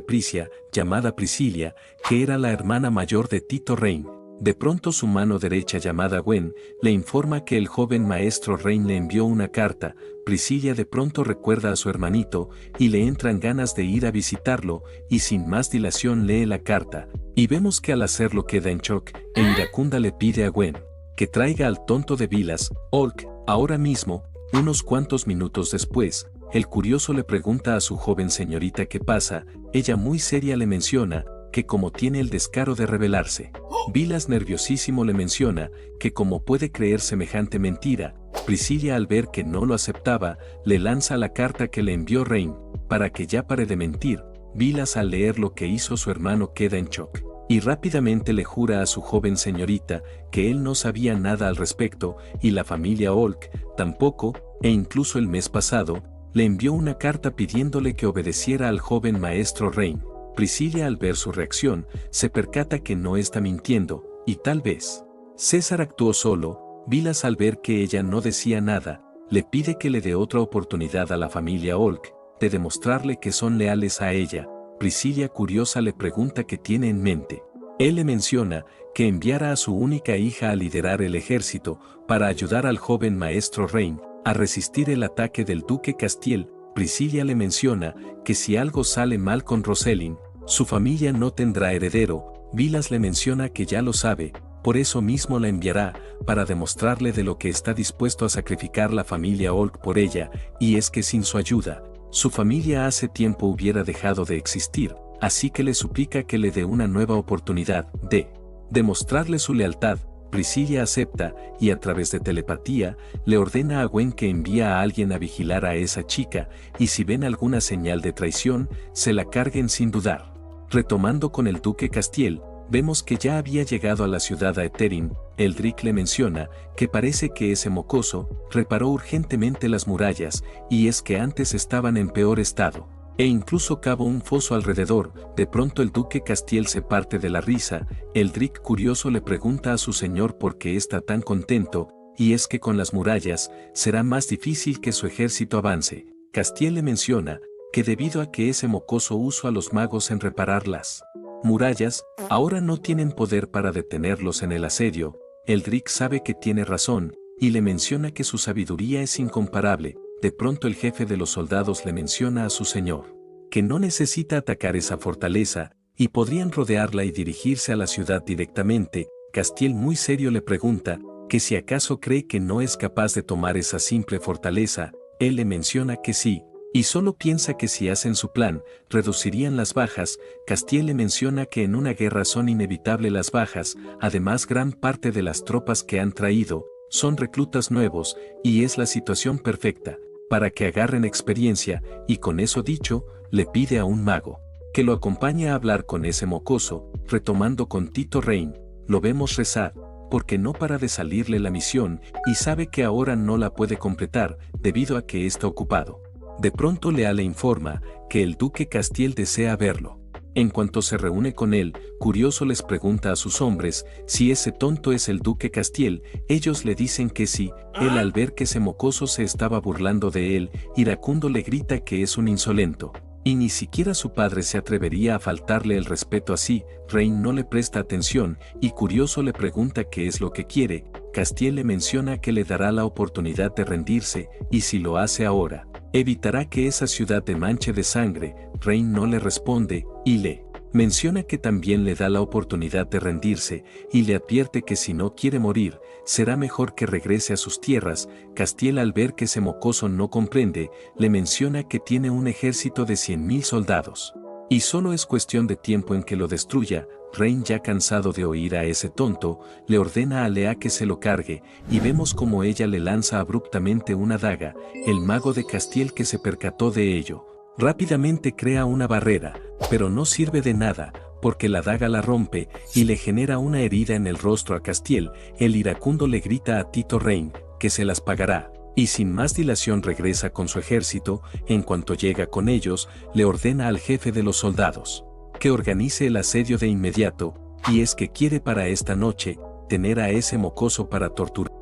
Prisia, llamada Priscilia, que era la hermana mayor de Tito Rain. De pronto su mano derecha llamada Gwen, le informa que el joven maestro Rain le envió una carta. Priscilia de pronto recuerda a su hermanito, y le entran ganas de ir a visitarlo, y sin más dilación lee la carta, y vemos que al hacerlo queda en shock, e iracunda le pide a Gwen que traiga al tonto de Vilas, Olk, ahora mismo. Unos cuantos minutos después, el curioso le pregunta a su joven señorita qué pasa, ella muy seria le menciona, que como tiene el descaro de rebelarse. Vilas nerviosísimo le menciona, que como puede creer semejante mentira. Priscilia al ver que no lo aceptaba, le lanza la carta que le envió Rain, para que ya pare de mentir. Vilas al leer lo que hizo su hermano queda en shock, y rápidamente le jura a su joven señorita, que él no sabía nada al respecto, y la familia Olk, tampoco, e incluso el mes pasado, le envió una carta pidiéndole que obedeciera al joven maestro Rain. Priscilia al ver su reacción, se percata que no está mintiendo, y tal vez César actuó solo. Vilas al ver que ella no decía nada, le pide que le dé otra oportunidad a la familia Olk, de demostrarle que son leales a ella. Priscilia curiosa le pregunta qué tiene en mente. Él le menciona que enviara a su única hija a liderar el ejército para ayudar al joven maestro Rain a resistir el ataque del duque Castiel. Priscilia le menciona que si algo sale mal con Roselyn, su familia no tendrá heredero. Vilas le menciona que ya lo sabe, por eso mismo la enviará, para demostrarle de lo que está dispuesto a sacrificar la familia Olk por ella, y es que sin su ayuda, su familia hace tiempo hubiera dejado de existir, así que le suplica que le dé una nueva oportunidad de demostrarle su lealtad. Priscilia acepta, y a través de telepatía, le ordena a Gwen que envía a alguien a vigilar a esa chica, y si ven alguna señal de traición, se la carguen sin dudar. Retomando con el duque Castiel, vemos que ya había llegado a la ciudad Aetherin. Eldrick le menciona que parece que ese mocoso reparó urgentemente las murallas, y es que antes estaban en peor estado, e incluso cavó un foso alrededor. De pronto el duque Castiel se parte de la risa. Eldrick curioso le pregunta a su señor por qué está tan contento, y es que con las murallas será más difícil que su ejército avance. Castiel le menciona que debido a que ese mocoso usó a los magos en reparar las murallas, ahora no tienen poder para detenerlos en el asedio. Eldrick sabe que tiene razón, y le menciona que su sabiduría es incomparable. De pronto el jefe de los soldados le menciona a su señor que no necesita atacar esa fortaleza, y podrían rodearla y dirigirse a la ciudad directamente. Castiel muy serio le pregunta que si acaso cree que no es capaz de tomar esa simple fortaleza. Él le menciona que sí, y solo piensa que si hacen su plan, reducirían las bajas. Castiel le menciona que en una guerra son inevitables las bajas, además gran parte de las tropas que han traído son reclutas nuevos, y es la situación perfecta para que agarren experiencia, y con eso dicho, le pide a un mago que lo acompañe a hablar con ese mocoso. Retomando con Tito Rain, lo vemos rezar, porque no para de salirle la misión, y sabe que ahora no la puede completar, debido a que está ocupado. De pronto Lea le informa que el duque Castiel desea verlo. En cuanto se reúne con él, curioso les pregunta a sus hombres si ese tonto es el duque Castiel. Ellos le dicen que sí. Él al ver que ese mocoso se estaba burlando de él, iracundo le grita que es un insolento, y ni siquiera su padre se atrevería a faltarle el respeto así. Rain no le presta atención, y curioso le pregunta qué es lo que quiere. Castiel le menciona que le dará la oportunidad de rendirse, y si lo hace ahora, evitará que esa ciudad te manche de sangre. Rain no le responde, y le menciona que también le da la oportunidad de rendirse, y le advierte que si no quiere morir, será mejor que regrese a sus tierras. Castiel al ver que ese mocoso no comprende, le menciona que tiene un ejército de 100.000 soldados, Y solo es cuestión de tiempo en que lo destruya. Rain, ya cansado de oír a ese tonto, le ordena a Lea que se lo cargue, y vemos como ella le lanza abruptamente una daga. El mago de Castiel, que se percató de ello, rápidamente crea una barrera, pero no sirve de nada, porque la daga la rompe y le genera una herida en el rostro a Castiel. El iracundo le grita a Tito Rain que se las pagará, y sin más dilación regresa con su ejército. En cuanto llega con ellos, le ordena al jefe de los soldados que organice el asedio de inmediato, y es que quiere para esta noche tener a ese mocoso para torturar.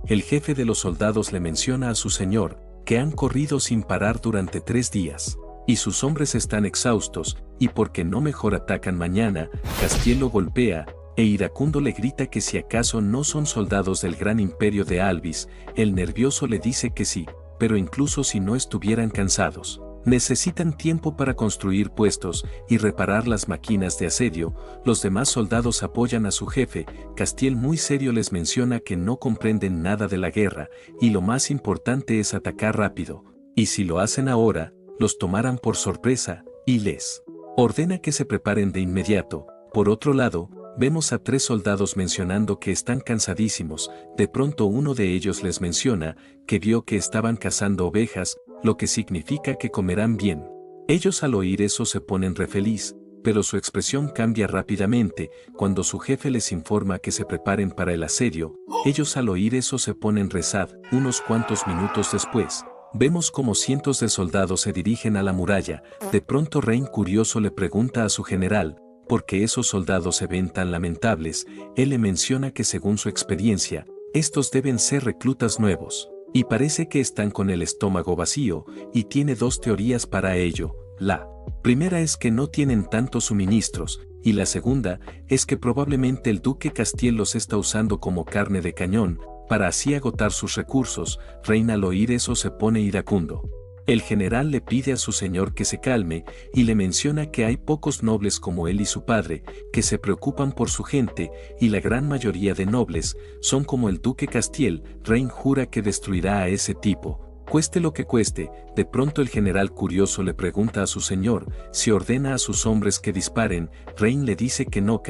El jefe de los soldados le menciona a su señor que han corrido sin parar durante 3 días, y sus hombres están exhaustos, y porque no mejor atacan mañana. Castiel lo golpea, e iracundo le grita que si acaso no son soldados del gran imperio de Alvis. El nervioso le dice que sí, pero incluso si no estuvieran cansados, necesitan tiempo para construir puestos y reparar las máquinas de asedio. Los demás soldados apoyan a su jefe. Castiel muy serio les menciona que no comprenden nada de la guerra, y lo más importante es atacar rápido, y si lo hacen ahora, los tomarán por sorpresa, y les ordena que se preparen de inmediato. Por otro lado, vemos a 3 soldados mencionando que están cansadísimos. De pronto uno de ellos les menciona que vio que estaban cazando ovejas, lo que significa que comerán bien. Ellos al oír eso se ponen re feliz, pero su expresión cambia rápidamente cuando su jefe les informa que se preparen para el asedio. Ellos al oír eso se ponen re sad. Unos cuantos minutos después, vemos como cientos de soldados se dirigen a la muralla. De pronto Rain, curioso, le pregunta a su general por qué esos soldados se ven tan lamentables. Él le menciona que según su experiencia, estos deben ser reclutas nuevos, y parece que están con el estómago vacío, y tiene 2 teorías para ello. La primera es que no tienen tantos suministros, y la segunda es que probablemente el duque Castiel los está usando como carne de cañón, para así agotar sus recursos. Rain al oír eso se pone iracundo. El general le pide a su señor que se calme, y le menciona que hay pocos nobles como él y su padre, que se preocupan por su gente, y la gran mayoría de nobles son como el duque Castiel. Rain jura que destruirá a ese tipo, cueste lo que cueste. De pronto el general, curioso, le pregunta a su señor si ordena a sus hombres que disparen. Rain le dice que no,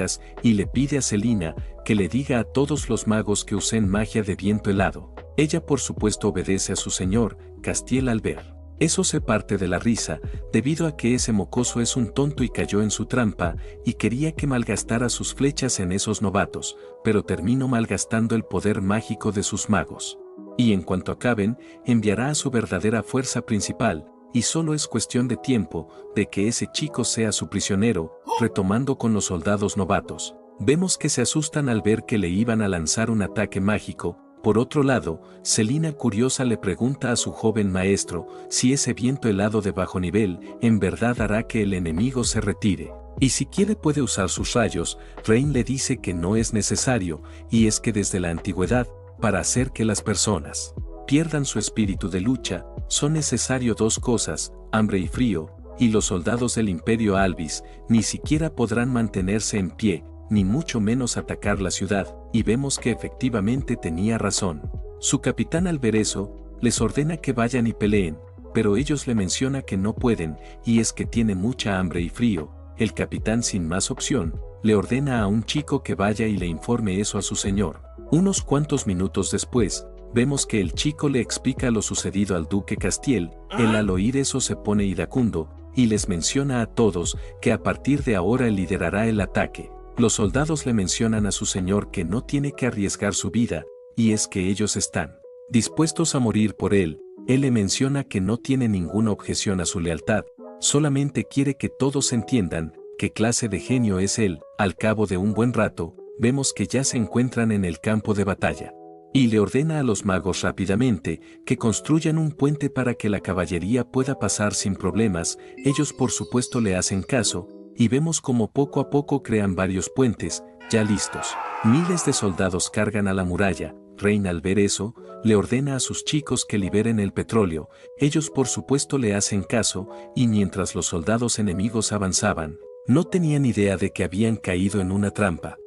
y le pide a Selina que le diga a todos los magos que usen magia de viento helado. Ella por supuesto obedece a su señor. Castiel al ver eso se parte de la risa, debido a que ese mocoso es un tonto y cayó en su trampa, y quería que malgastara sus flechas en esos novatos, pero terminó malgastando el poder mágico de sus magos. Y en cuanto acaben, enviará a su verdadera fuerza principal, y solo es cuestión de tiempo de que ese chico sea su prisionero. Retomando con los soldados novatos, vemos que se asustan al ver que le iban a lanzar un ataque mágico. Por otro lado, Selina, curiosa, le pregunta a su joven maestro si ese viento helado de bajo nivel en verdad hará que el enemigo se retire, y si quiere puede usar sus rayos. Rain le dice que no es necesario, y es que desde la antigüedad, para hacer que las personas pierdan su espíritu de lucha, son necesarios 2 cosas, hambre y frío, y los soldados del Imperio Alvis ni siquiera podrán mantenerse en pie, ni mucho menos atacar la ciudad. Y vemos que efectivamente tenía razón. Su capitán al ver eso, les ordena que vayan y peleen, pero ellos le menciona que no pueden, y es que tiene mucha hambre y frío. El capitán, sin más opción, le ordena a un chico que vaya y le informe eso a su señor. Unos cuantos minutos después, vemos que el chico le explica lo sucedido al duque Castiel. Él al oír eso se pone iracundo, y les menciona a todos que a partir de ahora él liderará el ataque. Los soldados le mencionan a su señor que no tiene que arriesgar su vida, y es que ellos están dispuestos a morir por él. Él le menciona que no tiene ninguna objeción a su lealtad, solamente quiere que todos entiendan qué clase de genio es él. Al cabo de un buen rato, vemos que ya se encuentran en el campo de batalla, y le ordena a los magos rápidamente que construyan un puente para que la caballería pueda pasar sin problemas. Ellos por supuesto le hacen caso, y vemos como poco a poco crean varios puentes, ya listos. Miles de soldados cargan a la muralla. Rain al ver eso, le ordena a sus chicos que liberen el petróleo. Ellos por supuesto le hacen caso, y mientras los soldados enemigos avanzaban, no tenían idea de que habían caído en una trampa.